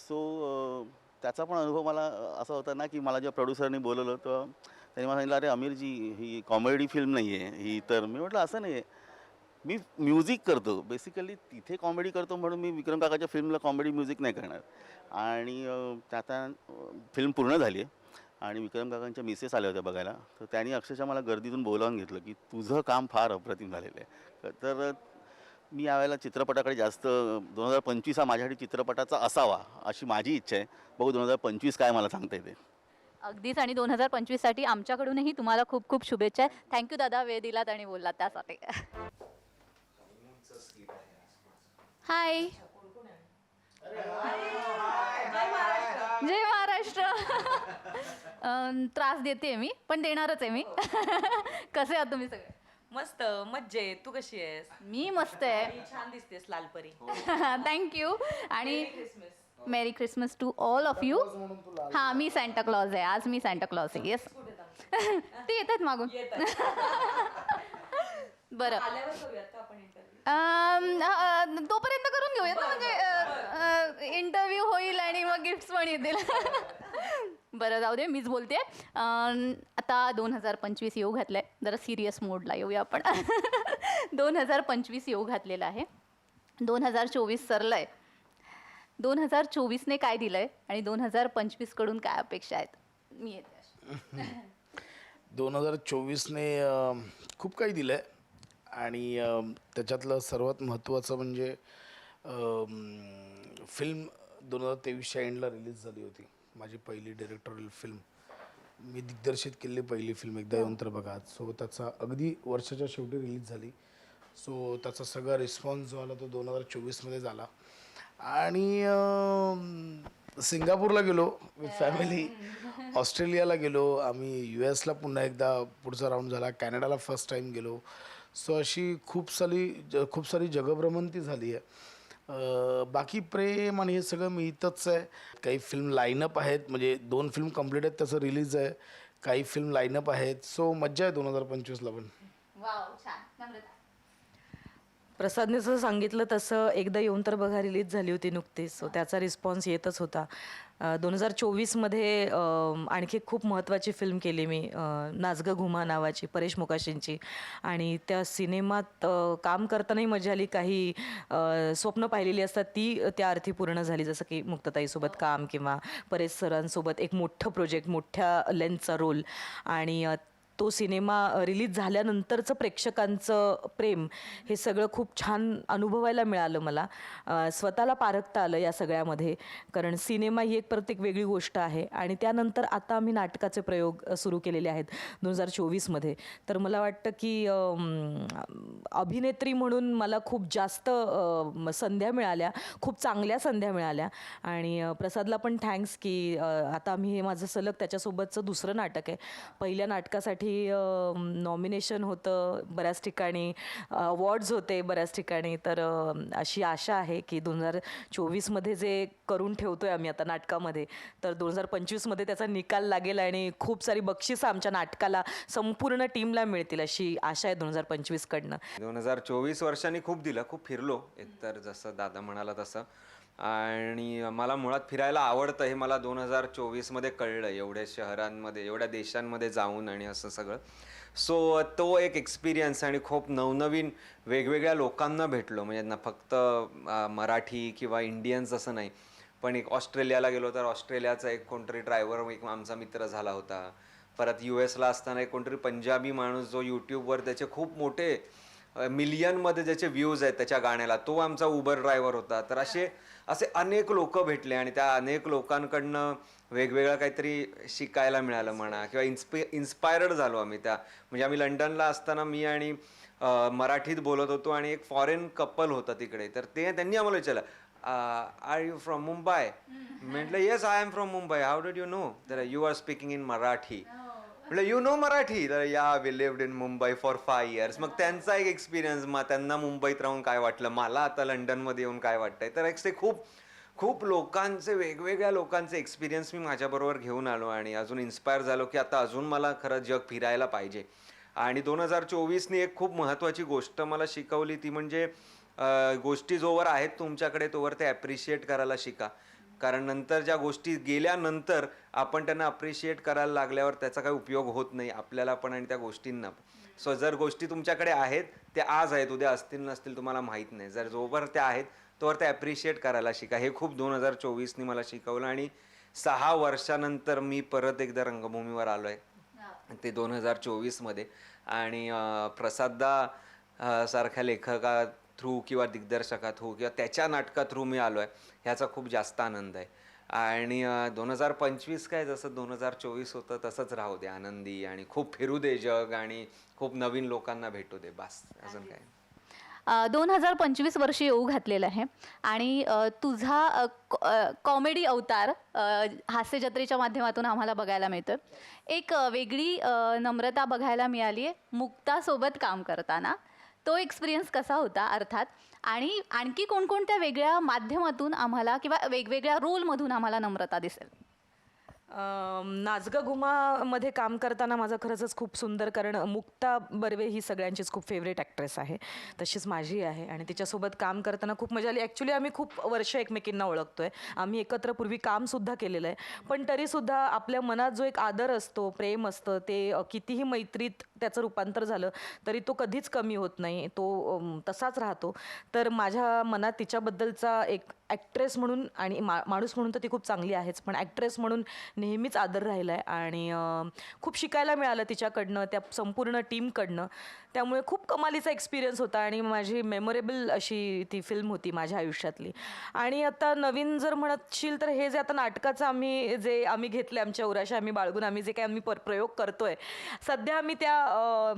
F: सो त्याचा पण अनुभव मला असा होता ना, की मला जेव्हा प्रोड्युसरने बोलवलं तर त्यांनी मला सांगितलं, "अरे अमीरजी, ही कॉमेडी फिल्म नाही आहे ही." तर मी म्हटलं, "असं नाही आहे, मी म्युझिक करतो बेसिकली, तिथे कॉमेडी करतो म्हणून मी विक्रम काकाच्या फिल्मला कॉमेडी म्युझिक नाही करणार." आणि आता फिल्म पूर्ण झाली आहे आणि विक्रम काकांच्या मिसेस आल्या होत्या बघायला. तर त्यांनी अक्षरशः मला गर्दीतून बोलावून घेतलं, की "तुझं काम फार अप्रतिम झालेलं आहे." तर मी यावेळेला चित्रपटाकडे जास्त 2025 हा माझ्यासाठी चित्रपटाचा असावा अशी माझी इच्छा आहे. बघू 2025 काय मला सांगता येते.
A: अगदीच. आणि 2025 साठी आमच्याकडूनही तुम्हाला खूप खूप शुभेच्छा. थँक्यू दादा, वेळ दिलात आणि बोललात त्यासाठी. हाय. जय महाराष्ट्र. त्रास देते मी, पण देणारच आहे मी. कसे आहात तुम्ही सगळे?
G: मस्त मज्जेत. तू कशी आहेस?
A: मी मस्त आहे.
G: आणि छान दिसतेस लालपरी.
A: थँक्यू. आणि
G: Christmas.
A: Merry Christmas to all of you. हां, मी सॅन्टा क्लॉज आहे. आज मी सॅन्टा क्लॉज आहे. येस. ते येतात मागून. बरं.
G: आल्यावर करूयात का आपण इंटरव्ह्यू?
A: तोपर्यंत करून घेऊयात ना, म्हणजे इंटरव्ह्यू होईल आणि मग गिफ्ट्स पण येतील. बरं, जाऊ दे, मीच बोलते. आता 2025 येऊ घातलं आहे. जरा सिरियस मोडला येऊया आपण. 2025 येऊ घातलेलं आहे. 2024 सरलं आहे. 2024ने काय दिलं आहे आणि 2025 कडून काय अपेक्षा आहेत? मी येते.
H: 2024ने खूप काही दिलं आहे आणि त्याच्यातलं सर्वात महत्त्वाचं म्हणजे फिल्म 2023च्या एंडला रिलीज झाली होती माझी पहिली डायरेक्टोरियल फिल्म. मी दिग्दर्शित केलेली पहिली फिल्म एकदा येऊन तर बघा. सो त्याचा अगदी वर्षाच्या शेवटी रिलीज झाली. सो त्याचा सगळा रिस्पॉन्स जो आला तो 2024मध्ये झाला. आणि सिंगापूरला गेलो विथ फॅमिली, ऑस्ट्रेलियाला गेलो आम्ही, US ला पुन्हा एकदा पुढचा राऊंड झाला, कॅनडाला फर्स्ट टाईम गेलो. सो अशी खूप सारी जगभ्रमंती झाली आहे. बाकी प्रेम आणि हे सगळं मिळतच आहे. काही फिल्म लाईनअप आहेत, म्हणजे 2 फिल्म कंप्लीट आहेत, त्याचं रिलीज आहे. काही फिल्म लाईनअप आहेत. सो मज्जा आहे 2025ला पण.
A: वाव, छान. नम्रता.
G: प्रसादने जसं सांगितलं तसं एकदा येऊन तर बघा रिलीज झाली होती नुकतीच, सो त्याचा रिस्पॉन्स येतच होता. 2024मध्ये आणखी एक खूप महत्त्वाची फिल्म केली मी, नाच गं घुमा नावाची, परेश मोकाशींची. आणि त्या सिनेमात काम करतानाही मजा आली. काही स्वप्न पाहिलेली असतात ती त्या अर्थी पूर्ण झाली, जसं की मुक्ताताईसोबत काम किंवा परेश सरांसोबत एक मोठं प्रोजेक्ट, मोठ्या लेन्थचा रोल. आणि तो सिनेमा रिलीज झाल्यानंतरचं प्रेक्षकांचं प्रेम हे सगळं खूप छान अनुभवायला मिळालं मला. स्वतःला पारखता आलं या सगळ्यामध्ये, कारण सिनेमा ही एक प्रत्येक वेगळी गोष्ट आहे. आणि त्यानंतर आता आम्ही नाटकाचे प्रयोग सुरू केलेले आहेत 2024मध्ये. तर मला वाटतं की अभिनेत्री म्हणून मला खूप जास्त संध्या मिळाल्या, खूप चांगल्या संध्या मिळाल्या. आणि प्रसादला पण थँक्स की आता आम्ही, हे माझं सलग त्याच्यासोबतचं दुसरं नाटक आहे. पहिल्या नाटकासाठी नॉमिनेशन होतं बऱ्याच ठिकाणी, अवॉर्ड्स होते बऱ्याच ठिकाणी. तर अशी आशा आहे की 2024मध्ये जे करून ठेवतोय आम्ही आता नाटकामध्ये, तर 2025मध्ये त्याचा निकाल लागेल आणि खूप सारी बक्षिसं आमच्या नाटकाला, संपूर्ण टीमला मिळतील अशी आशा आहे 2025कडनं.
I: 2024 वर्षांनी खूप दिलं, खूप फिरलो एकतर, जसं दादा म्हणाला तसं. आणि मला मुळात फिरायला आवडतं हे मला 2024मध्ये कळलं, एवढ्या शहरांमध्ये, एवढ्या देशांमध्ये जाऊन आणि असं सगळं. सो तो एक एक्सपिरियन्स, आणि खूप नवनवीन वेगवेगळ्या लोकांना भेटलो. म्हणजे ना फक्त मराठी किंवा इंडियन्स असं नाही, पण एक ऑस्ट्रेलियाला गेलो तर ऑस्ट्रेलियाचा एक कोणतरी ड्रायव्हर एक आमचा मित्र झाला होता. परत US ला असताना एक कोणतरी पंजाबी माणूस जो यूट्यूबवर त्याचे खूप मोठे मिलियनमध्ये ज्याचे व्ह्यूज आहेत त्याच्या गाण्याला, तो आमचा उबर ड्रायव्हर होता. तर असे अनेक लोक भेटले आणि त्या अनेक लोकांकडनं वेगवेगळं काहीतरी शिकायला मिळालं म्हणा, किंवा इन्स्पायर्ड झालो आम्ही. म्हणजे आम्ही लंडनला असताना मी आणि मराठीत बोलत होतो आणि एक फॉरेन कपल होता तिकडे. तर त्यांनी आम्हाला विचारलं, आर यू फ्रॉम मुंबई? म्हटलं yes, I am from Mumbai. How did you know? तर you are speaking in Marathi. म्हटलं यू नो मराठी? तर yeah, we lived in Mumbai for 5 years. मग त्यांचा एक एक्सपिरियन्स, मग त्यांना मुंबईत राहून काय वाटलं, मला आता लंडनमध्ये येऊन काय वाटतंय. तर एक खूप लोकांचे, वेगवेगळ्या लोकांचे एक्सपिरियन्स मी माझ्याबरोबर घेऊन आलो आणि अजून इन्स्पायर झालो की आता अजून मला खरं जग फिरायला पाहिजे. आणि 2024नी एक खूप महत्त्वाची गोष्ट मला शिकवली, ती म्हणजे गोष्टी जोवर आहेत तुमच्याकडे तोवर ते ॲप्रिशिएट करायला शिका. कारण नंतर ज्या गोष्टी गेल्यानंतर आपण त्यांना अप्रिशिएट करायला लागल्यावर त्याचा काही उपयोग होत नाही आपल्याला पण आणि त्या गोष्टींना पण. सो जर गोष्टी तुमच्याकडे आहेत, त्या आज आहेत, उद्या असतील नसतील तुम्हाला माहीत नाही. जर जोवर त्या आहेत तोवर त्या ॲप्रिशिएट करायला शिका. हे खूप 2024नी मला शिकवलं. आणि 6 वर्षानंतर मी परत एकदा रंगभूमीवर आलो आहे, ते 2024मध्ये. आणि प्रसाददा सारख्या लेखका थ्रू किंवा दिग्दर्शका थ्रू किंवा त्याच्या नाटका थ्रू मी आलो आहे, ह्याचा खूप जास्त आनंद आहे. आणि 2025 काय, जसं 2024 होतं तसंच राहू दे, आनंदी, आणि खूप फिरू दे जग आणि खूप नवीन लोकांना भेटू दे, बस. अजून काय.
A: 2025 वर्ष येऊ घातलेलं आहे आणि तुझा कॉमेडी अवतार हास्य जत्रेच्या माध्यमातून आम्हाला बघायला मिळतं. एक वेगळी नम्रता बघायला मिळाली आहे मुक्तासोबत काम करताना. तो एक्सपिरियन्स कसा होता अर्थात, आणि आणखी कोणकोणत्या वेगळ्या माध्यमातून आम्हाला किंवा वेगवेगळ्या रोलमधून आम्हाला नम्रता दिसेल?
G: नाच गं घुमामध्ये काम करताना माझं खरंच खूप सुंदर, कारण मुक्ता बर्वे ही सगळ्यांचीच खूप फेवरेट ॲक्ट्रेस आहे, तशीच माझी आहे. आणि तिच्यासोबत काम करताना खूप मजा आली. ॲक्च्युली आम्ही खूप वर्ष एकमेकींना ओळखतो आहे, आम्ही एकत्र पूर्वी कामसुद्धा केलेलं आहे. पण तरीसुद्धा आपल्या मनात जो एक आदर असतो, प्रेम असतं, ते कितीही मैत्रीत त्याचं रूपांतर झालं तरी तो कधीच कमी होत नाही, तो तसाच राहतो. तर माझ्या मनात तिच्याबद्दलचा एक ॲक्ट्रेस म्हणून आणि माणूस म्हणून तर ती खूप चांगली आहेच, पण ॲक्ट्रेस म्हणून नेहमीच आदर राहिला आहे आणि खूप शिकायला मिळालं तिच्याकडनं, त्या संपूर्ण टीमकडनं. त्यामुळे खूप कमालीचा एक्सपिरियन्स होता आणि माझी मेमोरेबल अशी ती फिल्म होती माझ्या आयुष्यातली. आणि आता नवीन जर म्हणतशील तर हे जे आता नाटकाचं आम्ही घेतलं आमच्या उराशा आम्ही बाळगून आम्ही जे काही आम्ही प्रयोग करतोय, सध्या आम्ही त्या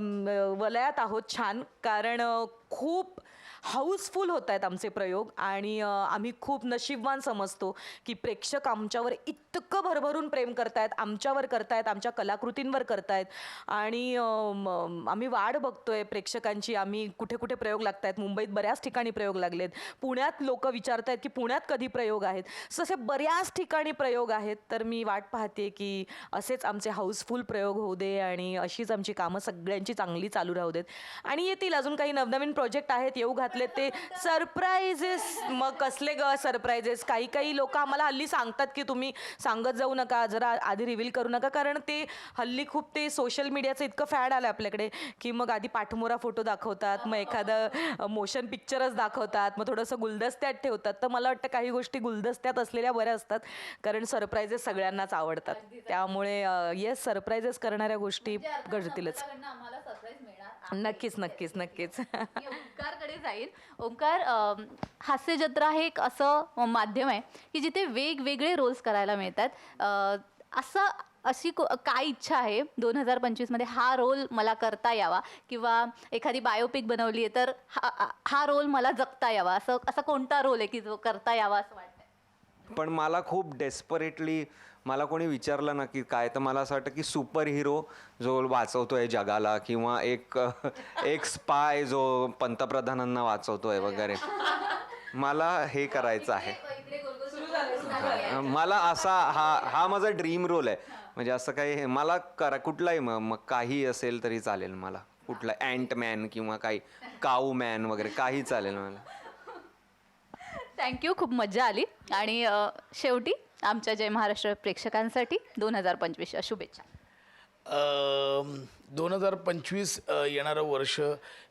G: वलयात आहोत छान. कारण खूप हाऊसफुल होत आहेत आमचे प्रयोग आणि आम्ही खूप नशीबवान समजतो की प्रेक्षक आमच्यावर इतकं भरभरून प्रेम करतायत, आमच्यावर करतायत, आमच्या कलाकृतींवर करतायत. आणि आम्ही वाट बघतोय प्रेक्षकांची. आम्ही कुठे कुठे प्रयोग लागत आहेत, मुंबईत बऱ्याच ठिकाणी प्रयोग लागलेत, पुण्यात लोक विचारत आहेत की पुण्यात कधी प्रयोग आहेत. सो असे बऱ्याच ठिकाणी प्रयोग आहेत. तर मी वाट पाहते की असेच आमचे हाऊसफुल प्रयोग होऊ दे आणि अशीच आमची कामं सगळ्यांची चांगली चालू राहू देत. आणि येतील अजून काही नवनवीन प्रोजेक्ट आहेत येऊ घातले ते सरप्राईजेस. मग कसले ग सरप्राईजेस? काही लोक आम्हाला हल्ली सांगतात की तुम्ही सांगत जाऊ नका, जरा आधी रिव्हील करू नका. कारण ते हल्ली खूप ते सोशल मीडियाचं इतकं फॅड आलं आपल्याकडे की मग आधी पाठमोरा फोटो दाखवतात, मग एखादं मोशन पिक्चरच दाखवतात, मग थोडंसं गुलदस्त्यात ठेवतात. तर मला वाटतं काही गोष्टी गुलदस्त्यात असलेल्या बऱ्या असतात, कारण सरप्राईजेस सगळ्यांनाच आवडतात. त्यामुळे येस, सरप्राईजेस करणाऱ्या गोष्टी घडतीलच.
A: आम्हाला सरप्राईज मिळणार.
G: नक्कीच नक्कीच नक्कीच.
A: मी ओंकारकडे जाईल. ओंकार, हास्य जत्रा हे एक असं माध्यम आहे की जिथे वेगवेगळे रोल्स करायला मिळतात. अशी काय इच्छा आहे 2025 मध्ये हा रोल मला करता यावा, किंवा एखादी बायोपिक बनवली आहे तर हा रोल मला जगता यावा, असा कोणता रोल आहे की जो करता यावा असं वाटतं?
I: पण मला खूप डेस्परेटली मला कोणी विचारलं ना की काय, तर मला असं वाटतं की सुपर हिरो जो वाचवतोय जगाला, किंवा एक स्पाय जो पंतप्रधानांना वाचवतोय वगैरे, मला हे करायचं आहे. मला असा हा माझा ड्रीम रोल आहे. म्हणजे असं काही मला कुठलाही मग काही असेल तरी चालेल मला. कुठला अँटमॅन किंवा काही काऊ मॅन वगैरे काही चालेल मला.
A: थँक्यू, खूप मजा आली. आणि शेवटी आमच्या जय महाराष्ट्र प्रेक्षकांसाठी 2025च्या शुभेच्छा.
H: 2025 येणारं वर्ष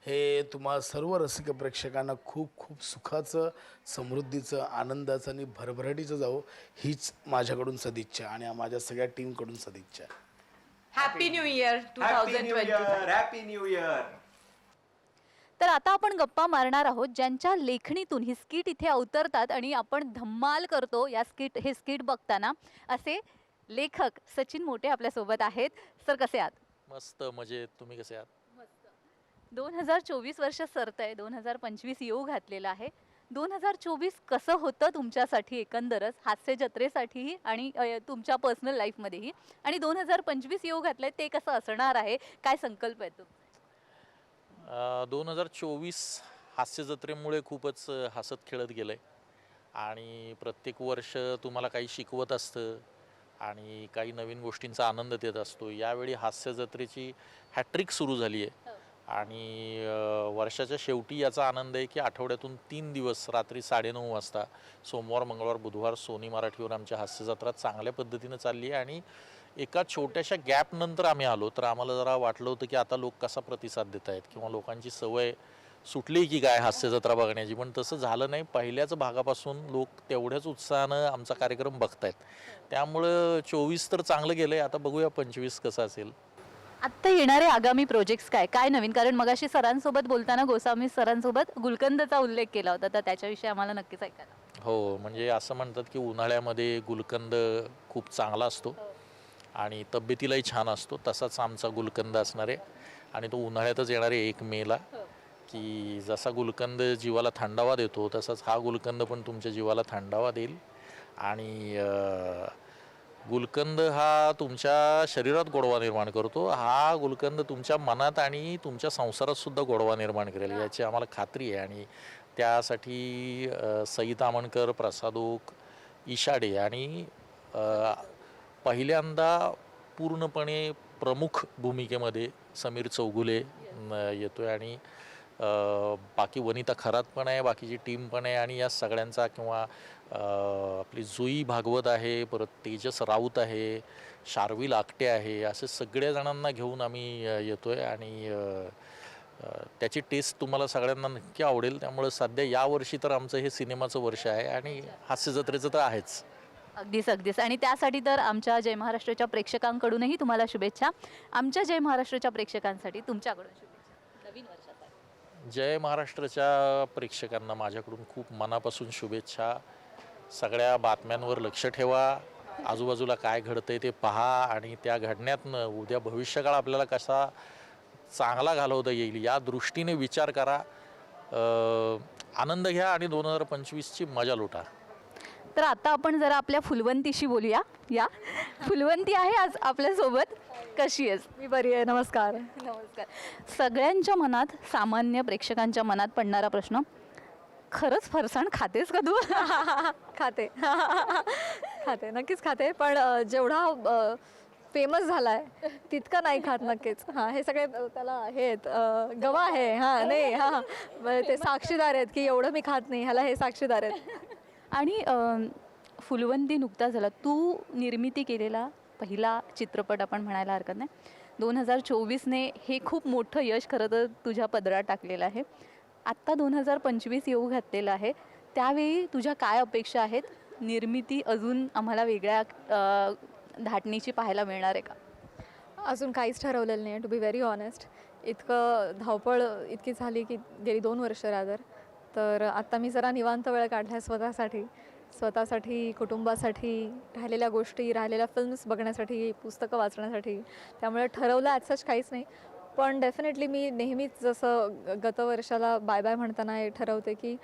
H: हे तुम्हा सर्व रसिक प्रेक्षकांना खूप खूप सुखाचं, समृद्धीचं, आनंदाचं आणि भरभराटीचं जावं, हीच माझ्याकडून सदिच्छा आणि माझ्या सगळ्या टीमकडून सदिच्छा.
G: Happy new year 2025.
I: Happy new year.
A: तर आता आपण गप्पा मारणार आहोत ज्यांच्या लेखणीतून ही स्किट इथे अवतरतात आणि आपण धम्माल करतो हे स्किट बघताना. असे लेखक सचिन मोटे आपल्यासोबत आहेत. सर, कसे आहात?
J: मस्त मजेत. तुम्ही कसे आहात?
A: 2024 वर्ष सरतंय, 2025 येऊ घातलेलं आहे. 2024 कसं होतं तुमच्यासाठी एकंदरच, हास्य जत्रेसाठीही आणि तुमच्या पर्सनल लाईफमध्येही, आणि 2025 येऊ घातलंय ते कसं असणार आहे, काय संकल्प आहे तुमचा?
J: 2024 हास्य जत्रेमुळे खूपच हसत खेळत गेलं आहे आणि प्रत्येक वर्ष तुम्हाला काही शिकवत असतं आणि काही नवीन गोष्टींचा आनंद देत असतो. यावेळी हास्य जत्रेची हॅट्रिक सुरू झाली आहे आणि वर्षाच्या शेवटी याचा आनंद आहे की आठवड्यातून 3 दिवस रात्री 9:30 वाजता सोमवार, मंगळवार, बुधवार सोनी मराठीवर आमच्या हास्य जत्रा चांगल्या पद्धतीनं चालली आहे. आणि एका छोट्याशा गॅपनंतर आम्ही आलो तर आम्हाला जरा वाटलं होतं की आता लोक कसा प्रतिसाद देत आहेत किंवा लोकांची सवय सुटली की काय हास्य जत्रा बघण्याची, पण तसं झालं नाही. पहिल्याच भागापासून लोक तेवढ्याच उत्साहानं आमचा कार्यक्रम बघतायत. त्यामुळं 24 तर चांगलं गेलं आहे. आता बघूया 25 कसं असेल.
A: आत्ता येणारे आगामी प्रोजेक्ट्स काय नवीन? कारण मगाशी सरांसोबत बोलताना गोस्वामी सरांसोबत गुलकंदचा उल्लेख केला होता, तर त्याच्याविषयी आम्हाला नक्कीच ऐकायला.
J: हो, म्हणजे असं म्हणतात की उन्हाळ्यामध्ये गुलकंद खूप चांगला असतो आणि तब्येतीलाही छान असतो. तसाच आमचा गुलकंद असणार आहे आणि तो उन्हाळ्यातच येणार आहे 1 मेला. की जसा गुलकंद जीवाला थंडावा देतो तसाच हा गुलकंद पण तुमच्या जीवाला थंडावा देईल. आणि गुलकंद हा तुमच्या शरीरात गोडवा निर्माण करतो. हा गुलकंद तुमच्या मनात आणि तुमच्या संसारात सुद्धा गोडवा निर्माण करेल याची आम्हाला खात्री आहे. आणि त्यासाठी सई तामणकर, प्रसादोक, इशाडे आणि पहिल्यांदा पूर्णपणे प्रमुख भूमिकेमध्ये समीर चौगुले येतोय आणि बाकी वनिता खरात पण आहे, बाकीची टीम पण आहे. आणि या सगळ्यांचा किंवा आपली जुई भागवत आहे, परत तेजस राऊत आहे, शार्विल आकटे आहे, असे सगळ्या जणांना घेऊन आम्ही येतोय आणि त्याची टेस्ट तुम्हाला सगळ्यांना नक्की आवडेल. त्यामुळे सध्या यावर्षी तर आमचं हे सिनेमाचं वर्ष आहे आणि हास्य जत्रेचं तर आहेच.
A: अगदीच अगदीच. आणि त्यासाठी तर आमच्या जय महाराष्ट्राच्या प्रेक्षकांकडूनही तुम्हाला शुभेच्छा. आमच्या जय महाराष्ट्राच्या प्रेक्षकांसाठी तुमच्याकडून शुभेच्छा नवीन वर्षासाठी.
J: जय महाराष्ट्राच्या प्रेक्षकांना माझ्याकडून खूप मनापासून शुभेच्छा. सगळ्या बातम्यांवर लक्ष ठेवा, आजूबाजूला काय घडतंय ते पहा आणि त्या घडण्यातनं उद्या भविष्यकाळ आपल्याला कसा चांगला घालवता येईल या दृष्टीने विचार करा. आनंद घ्या आणि 2025ची मजा लुटा.
A: तर आता आपण जरा आपल्या फुलवंतीशी बोलूया. या फुलवंती आहे आज आपल्यासोबत. कशी आहेस?
K: मी बरी आहे. नमस्कार.
A: नमस्कार. सगळ्यांच्या मनात, सामान्य प्रेक्षकांच्या मनात पडणारा प्रश्न, खरंच फरसाण खातेस का तू?
K: खाते. खाते, नक्कीच खाते. पण जेवढा फेमस झालाय तितकं नाही खात नक्कीच. हां, हे सगळे त्याला हे आहेत, गवाह आहे. हां, नाही, हां, ते साक्षीदार आहेत की एवढं मी खात नाही, ह्याला हे साक्षीदार आहेत.
A: आणि फुलवंती नुकता झाला. तू निर्मिती केलेला पहिला चित्रपट आपण म्हणायला हरकत नाही. 2024ने हे खूप मोठं यश खरं तर तुझ्या पदरात टाकलेलं आहे. आत्ता 2025 येऊ घातलेलं आहे. त्यावेळी तुझ्या काय अपेक्षा आहेत? निर्मिती अजून आम्हाला वेगळ्या धाटणीची पाहायला मिळणार आहे का?
K: अजून काहीच ठरवलेलं नाही आहे, टू बी व्हेरी ऑनेस्ट. इतकं धावपळ इतकी झाली की गेली 2 वर्ष रादर. तर आत्ता मी जरा निवांत वेळ काढला स्वतःसाठी, कुटुंबासाठी, राहिलेल्या गोष्टी, राहिलेल्या फिल्म्स बघण्यासाठी, पुस्तकं वाचण्यासाठी. त्यामुळे ठरवलं ॲज सच काहीच नाही. पण डेफिनेटली मी नेहमीच जसं गतवर्षाला बाय बाय म्हणताना हे ठरवते की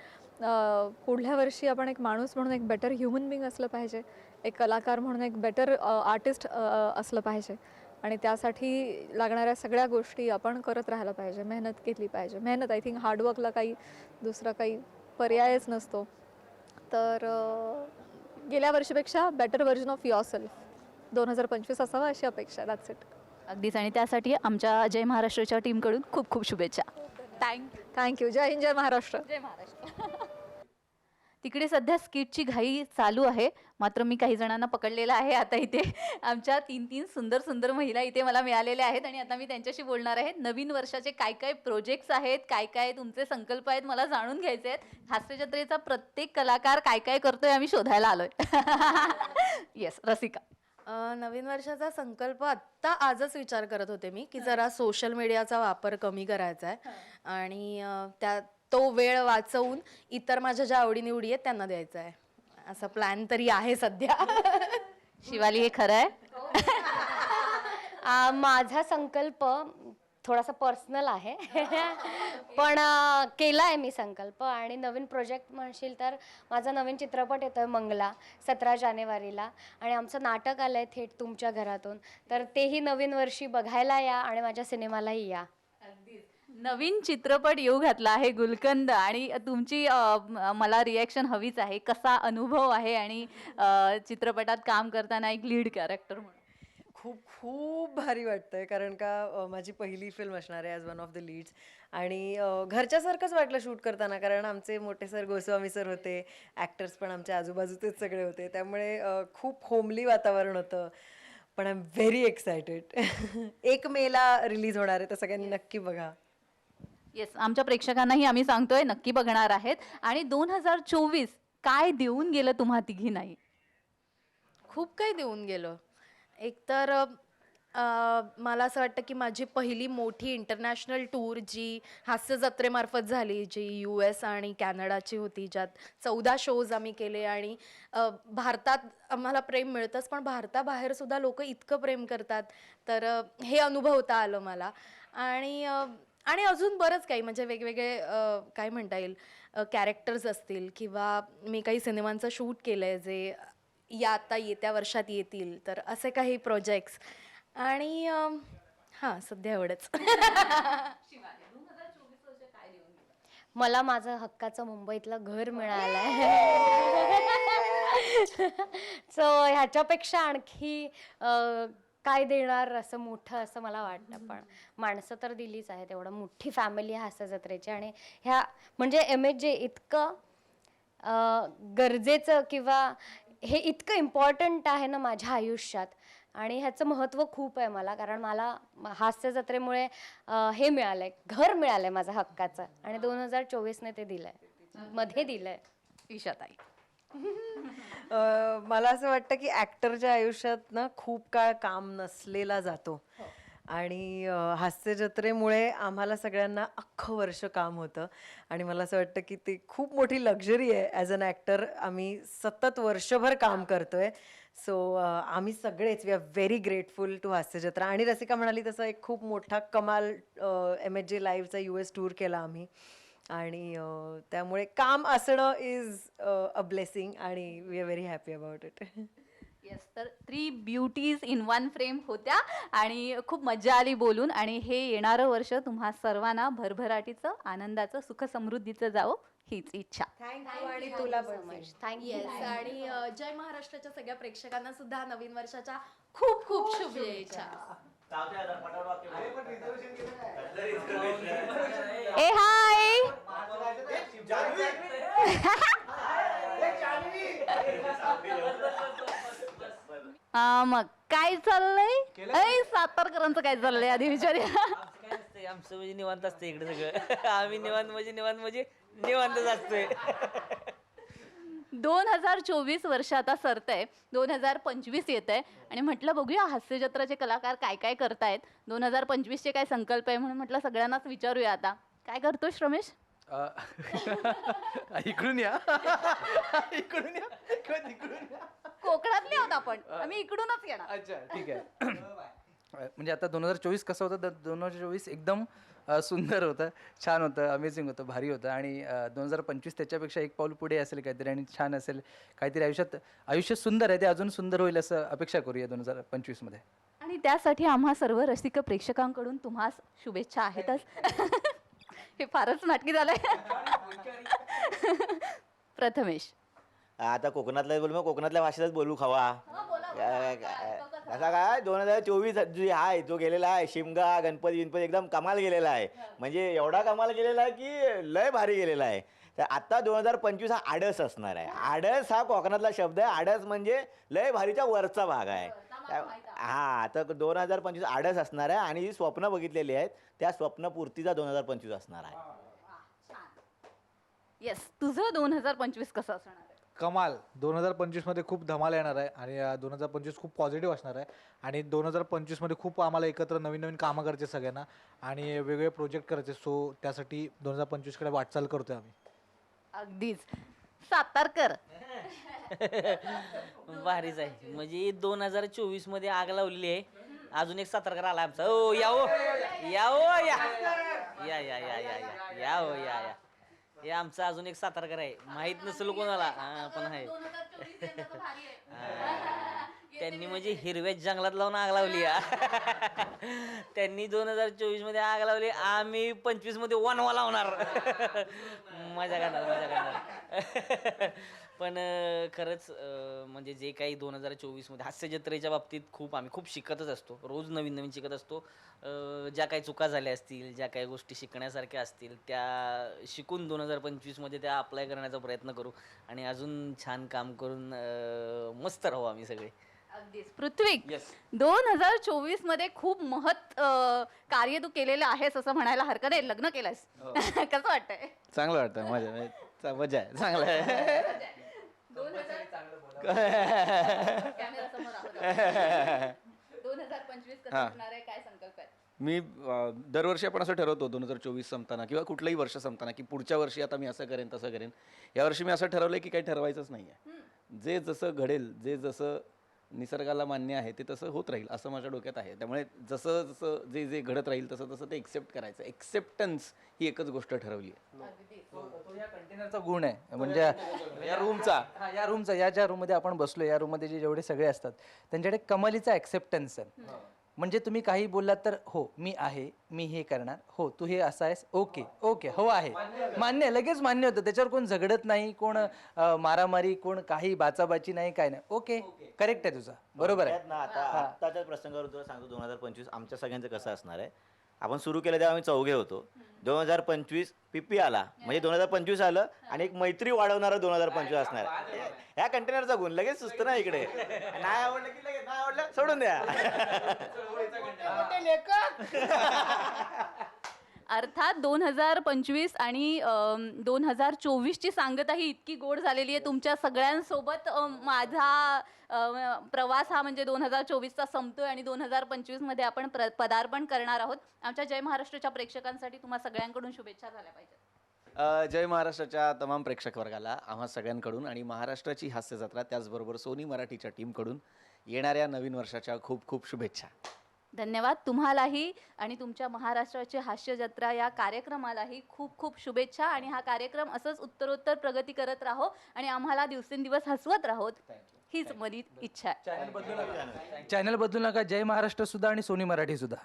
K: पुढल्या वर्षी आपण एक माणूस म्हणून एक बेटर ह्युमन बिंग असलं पाहिजे, एक कलाकार म्हणून एक बेटर आर्टिस्ट असलं पाहिजे. आणि त्यासाठी लागणाऱ्या सगळ्या गोष्टी आपण करत राहायला पाहिजे, मेहनत केली पाहिजे. मेहनत, आय थिंक हार्डवर्कला दुसरा काही पर्यायच नसतो. तर गेल्या वर्षीपेक्षा better version of your self 2025 असावा अशी अपेक्षा. That's it.
A: अगदीच. आणि त्यासाठी आमच्या जय महाराष्ट्राच्या टीमकडून खूप खूप शुभेच्छा.
K: थँक्यू. जय हिंद, जय महाराष्ट्र.
A: जय महाराष्ट्र. तिकडे सध्या स्किटची घाई चालू आहे, मात्र मी काही जणांना पकडलेलं आहे. आता इथे आमच्या 3 सुंदर सुंदर महिला इथे मला मिळालेल्या आहेत आणि आता मी त्यांच्याशी बोलणार आहे. नवीन वर्षाचे काय काय प्रोजेक्ट्स आहेत, काय काय तुमचे संकल्प आहेत, मला जाणून घ्यायचे आहेत. हास्य जत्रेचा प्रत्येक कलाकार काय काय करतोय आम्ही शोधायला आलोय. येस, रसिका.
L: नवीन वर्षाचा संकल्प आत्ता आजच विचार करत होते मी की जरा सोशल मीडियाचा वापर कमी करायचा आहे आणि तो वेळ वाचवून इतर माझ्या ज्या आवडीनिवडी आहेत त्यांना द्यायचा आहे. असा प्लॅन तरी आहे सध्या.
A: शिवाली, हे खरं आहे?
M: माझा संकल्प थोडासा पर्सनल आहे पण केला आहे मी संकल्प. आणि नवीन प्रोजेक्ट म्हणशील तर माझा नवीन चित्रपट येतो आहे मंगला 17 जानेवारीला आणि आमचं नाटक आलं आहे थेट तुमच्या घरातून. तर तेही नवीन वर्षी बघायला या आणि माझ्या सिनेमालाही या.
A: नवीन चित्रपट येऊ घातला आहे गुलकंद आणि तुमची मला रिॲक्शन हवीच आहे. कसा अनुभव आहे आणि चित्रपटात काम करताना एक लीड कॅरेक्टर म्हणून?
G: खूप खूप भारी वाटतंय कारण का माझी पहिली फिल्म असणार आहे as one of the leads. आणि घरच्यासारखंच वाटलं शूट करताना कारण आमचे मोठे सर गोस्वामी सर होते, ॲक्टर्स पण आमच्या आजूबाजूचेच सगळे होते. त्यामुळे खूप होमली वातावरण होतं. पण आय एम व्हेरी एक्सायटेड. 1 मेला रिलीज होणार आहे, तर सगळ्यांनी नक्की बघा.
A: येस, आमच्या प्रेक्षकांनाही आम्ही सांगतोय नक्की बघणार आहेत. आणि 2024 काय देऊन गेलं तुम्हा तिघी? नाही,
L: खूप काही देऊन गेलं. एकतर मला असं वाटतं की माझी पहिली मोठी इंटरनॅशनल टूर जी हास्य जत्रेमार्फत झाली, जी US आणि कॅनडाची होती, ज्यात 14 शोज आम्ही केले. आणि भारतात आम्हाला प्रेम मिळतंच पण भारताबाहेरसुद्धा लोक इतकं प्रेम करतात, तर हे अनुभवता आलं मला. आणि अजून बरंच काही म्हणजे वेगवेगळे काय म्हणता येईल कॅरेक्टर्स असतील किंवा मी काही सिनेमांचं शूट केलं आहे जे आता येत्या वर्षात येतील, तर असे काही प्रोजेक्ट्स. आणि हां, सध्या एवढंच.
M: मला माझं हक्काचं मुंबईतलं घर मिळालं आहे. सो ह्याच्यापेक्षा आणखी काय देणार असं मोठं असं मला वाटतं. पण माणसं तर दिलीच आहेत, एवढं मोठी फॅमिली हास्य जत्रेची. आणि ह्या म्हणजे MHJ इतकं गरजेचं किंवा हे इतकं इम्पॉर्टंट आहे ना माझ्या आयुष्यात. आणि ह्याचं महत्त्व खूप आहे मला, कारण मला हास्य जत्रेमुळे हे मिळालं आहे, घर मिळालं आहे माझं हक्काचं. आणि 2024ने ते दिलं आहे, मध्ये दिलं आहे.
A: ईशाताई.
N: मला असं वाटतं की ॲक्टरच्या आयुष्यात ना खूप काळ काम नसलेला जातो आणि हास्य जत्रेमुळे आम्हाला सगळ्यांना अख्खं वर्ष काम होतं आणि मला असं वाटतं की ती खूप मोठी लक्झरी आहे ॲज अन ॲक्टर. आम्ही सतत वर्षभर काम करतोय. सो आम्ही सगळेच we are very grateful to Hasya Jatra. आणि रसिका म्हणाली तसं एक खूप मोठा कमाल MHJ लाईव्हचा US टूर केला आम्ही आणि त्यामुळे काम असणं इज अ ब्लेसिंग आणि we are very happy about it.
A: Yes, तर 3 ब्युटीज इन 1 फ्रेम होत्या आणि खूप मजा आली बोलून. आणि हे येणारं वर्ष तुम्हा सर्वांना भरभराटीचं, आनंदाचं, सुख समृद्धीचं जावो हीच इच्छा.
N: थँक्यू आणि तुला पण
L: येस, आणि जय महाराष्ट्राच्या सगळ्या प्रेक्षकांना सुद्धा नवीन वर्षाच्या खूप खूप शुभेच्छा.
A: ए हाय, मग काय चाललंय? ऐ सातारकरांचं काय चाललंय आधी विचार.
O: आमचं म्हणजे निवांत असतं इकडे सगळं. आम्ही निवांत म्हणजे निवांतच असतोय.
A: 2024 वर्ष आता सरतंय, 2025 येत आहे आणि म्हटलं बघूया हास्य जत्राचे कलाकार काय काय करतायत, 2025चे काय संकल्प आहे, म्हणून म्हटलं सगळ्यांनाच विचारूया. आता काय करतोय रमेश?
P: इकडून या इकडून या किंवा तिकडून या.
A: कोकणातले आहोत आपण, आम्ही इकडूनच येणार.
P: अच्छा ठीक आहे. म्हणजे आता 2024 कसं होतं, 2024 एकदम सुंदर होतं, छान होतं, अमेझिंग होतं, भारी होतं. आणि 2025 त्याच्यापेक्षा एक पाऊल पुढे असेल काहीतरी आणि छान असेल काहीतरी. आयुष्य सुंदर आहे, ते अजून सुंदर होईल असं अपेक्षा करूया 2025 मध्ये.
A: आणि त्यासाठी आम्हा सर्व रसिक प्रेक्षकांकडून तुम्हास शुभेच्छा आहेतच. हे फारच नाटकी झालंय. प्रथमेश,
Q: आता कोकणातला बोलू, मग कोकणातल्या भाषेतच बोलू खावा. असा काय 2024 जो आहे, जो गेलेला आहे, शिमगा गणपती एकदम कमाल गेलेला आहे. म्हणजे एवढा कमाल गेलेला आहे की लय भारी गेलेला आहे. तर आता 2025 हा आडस असणार आहे. आडस हा कोकणातला शब्द आहे. आडस म्हणजे लय भारीच्या वरचा भाग आहे. हा, तर 2025 आडस असणार आहे आणि जी स्वप्न बघितलेली आहेत त्या स्वप्नपूर्तीचा 2025 असणार आहे.
A: येस, तुझं 2025 कसं असणार आहे?
E: कमाल. 2025 मध्ये खूप धमाल येणार आहे आणि 2025 खूप पॉझिटिव्ह असणार आहे. आणि 2025 मध्ये खूप आम्हाला एकत्र नवीन नवीन कामं करायचे सगळ्यांना आणि वेगवेगळे प्रोजेक्ट करायचे. सो त्यासाठी 2025 कडे वाटचाल करतोय आम्ही.
A: अगदीच. सातारकर,
O: भारीच आहे. म्हणजे 2024 मध्ये आग लावलेली आहे. अजून एक सातारकर आला आमचा. ओ या ओ या ओ या या या या या या या ओ या या. हे आमचा अजून एक सातारकर आहे, माहित नसेल कोणाला पण आहे. त्यांनी म्हणजे हिरव्या जंगलात लावून आग लावली. त्यांनी 2024 मध्ये आग लावली, आम्ही 25 मध्ये वनवा लावणार. मजा करणार. पण खरंच म्हणजे जे काही 2024 मध्ये हास्य जत्रेच्या बाबतीत आम्ही खूप शिकतच असतो. रोज नवीन नवीन शिकत असतो. ज्या काही चुका झाल्या असतील, ज्या काही गोष्टी शिकण्यासारख्या असतील, त्या शिकून 2025 मध्ये त्या अप्लाय करण्याचा प्रयत्न करू आणि अजून छान काम करून मस्त राहू आम्ही सगळे.
A: अगदीच. पृथ्वी, 2024 मध्ये खूप कार्य तू केलेलं आहेस असं म्हणायला हरकत आहे. लग्न केलंस, कसं वाटतंय?
P: चांगलं वाटतं, मजा आहे, चांगलं आहे.
A: कॅमेरा समोर आहोत. 2025 कसं असणार आहे, काय संकल्प आहे?
P: मी दरवर्षी आपण असं ठरवतो 2024 संपताना किंवा कुठलंही वर्ष संपताना की पुढच्या वर्षी आता मी असं करेन तसं करेन. यावर्षी मी असं ठरवलंय की काही ठरवायचंच नाही आहे. जे जसं घडेल, जे जसं निसर्गाला मान्य आहे ते तसं होत राहील असं माझ्या डोक्यात आहे. त्यामुळे जसं जसं जे जे घडत राहील तसं तसं ते एक्सेप्ट करायचं. एक्सेप्टन्स ही एकच गोष्ट ठरवली आहे. तो या कंटेनरचा गुण आहे. म्हणजे या रूमचा या ज्या रूममध्ये आपण बसलो, या रूममध्ये जेवढे सगळे असतात त्यांच्याकडे कमालीचा ॲक्सेप्टन्स आहे. म्हणजे तुम्ही काही बोललात तर हो मी आहे, मी हे करणार, हो तू हे असं आहेस, ओके ओके हो आहे, मान्य, लगेच मान्य होतं. त्याच्यावर कोण झगडत नाही, कोण मारामारी, कोण काही बाचाबाची नाही, काय नाही. ओके करेक्ट आहे तुझा, बरोबर आहे.
Q: आत्ताच्या प्रसंगावर तुला सांगतो 2025 आमच्या सगळ्यांचं कसं असणार आहे. आपण सुरू केलं तेव्हा आम्ही 4 होतो. 2025 पिप्पी आला म्हणजे 2025 आलं आणि एक मैत्री वाढवणारा 2025 असणार. ह्या कंटेनरचा गुण लगेच सुचत ना इकडे. नाही आवडलं की लगेच नाही आवडलं सोडून द्या.
A: अर्थात 2025 आणि 2024ची सांगता ही इतकी गोड झालेली आहे तुमच्या सगळ्यांसोबत. माझा प्रवास हा म्हणजे 2024चा संपतोय आणि 2025मध्ये आपण पदार्पण करणार आहोत. आमच्या जय महाराष्ट्राच्या प्रेक्षकांसाठी तुम्हा सगळ्यांकडून शुभेच्छा झाल्या पाहिजेत.
P: जय महाराष्ट्राच्या तमाम प्रेक्षक वर्गाला आम्हा सगळ्यांकडून आणि महाराष्ट्राची हास्य जत्रा त्याचबरोबर सोनी मराठीच्या टीमकडून येणाऱ्या नवीन वर्षाच्या खूप खूप शुभेच्छा.
A: धन्यवाद तुम्हालाही आणि तुमच्या महाराष्ट्राची हास्य जत्रा या कार्यक्रमालाही खूप खूप शुभेच्छा. आणि हा कार्यक्रम असंच उत्तरोत्तर प्रगती करत राहो आणि आम्हाला दिवसेंदिवस हसवत राहोत हीच मनात इच्छा आहे.
R: चॅनल बदलू नका. जय महाराष्ट्र सुद्धा आणि सोनी मराठी सुद्धा.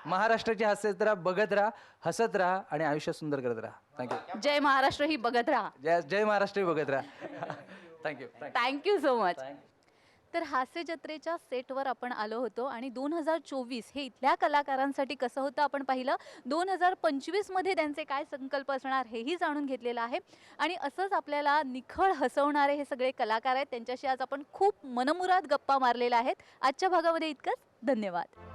R: महाराष्ट्राची हास्य जत्रा बघत राहा, हसत राहा आणि आयुष्य सुंदर करत राहा. थँक्यू.
A: जय महाराष्ट्र ही बघत राहा.
R: जय महाराष्ट्र ही बघत राहा. थँक्यू.
A: Thank you so much. तर हास्य जत्रेच्या सेटवर आपण आलो होतो आणि 2024 हे इथल्या कलाकारांसाठी कसं होतं आपण पाहिलं. 2025मध्ये त्यांचे काय संकल्प असणार हेही जाणून घेतलेलं आहे. आणि असंच आपल्याला निखळ हसवणारे हे सगळे कलाकार आहेत, त्यांच्याशी आज आपण खूप मनमुराद गप्पा मारलेल्या आहेत. आजच्या भागामध्ये इतकंच. धन्यवाद.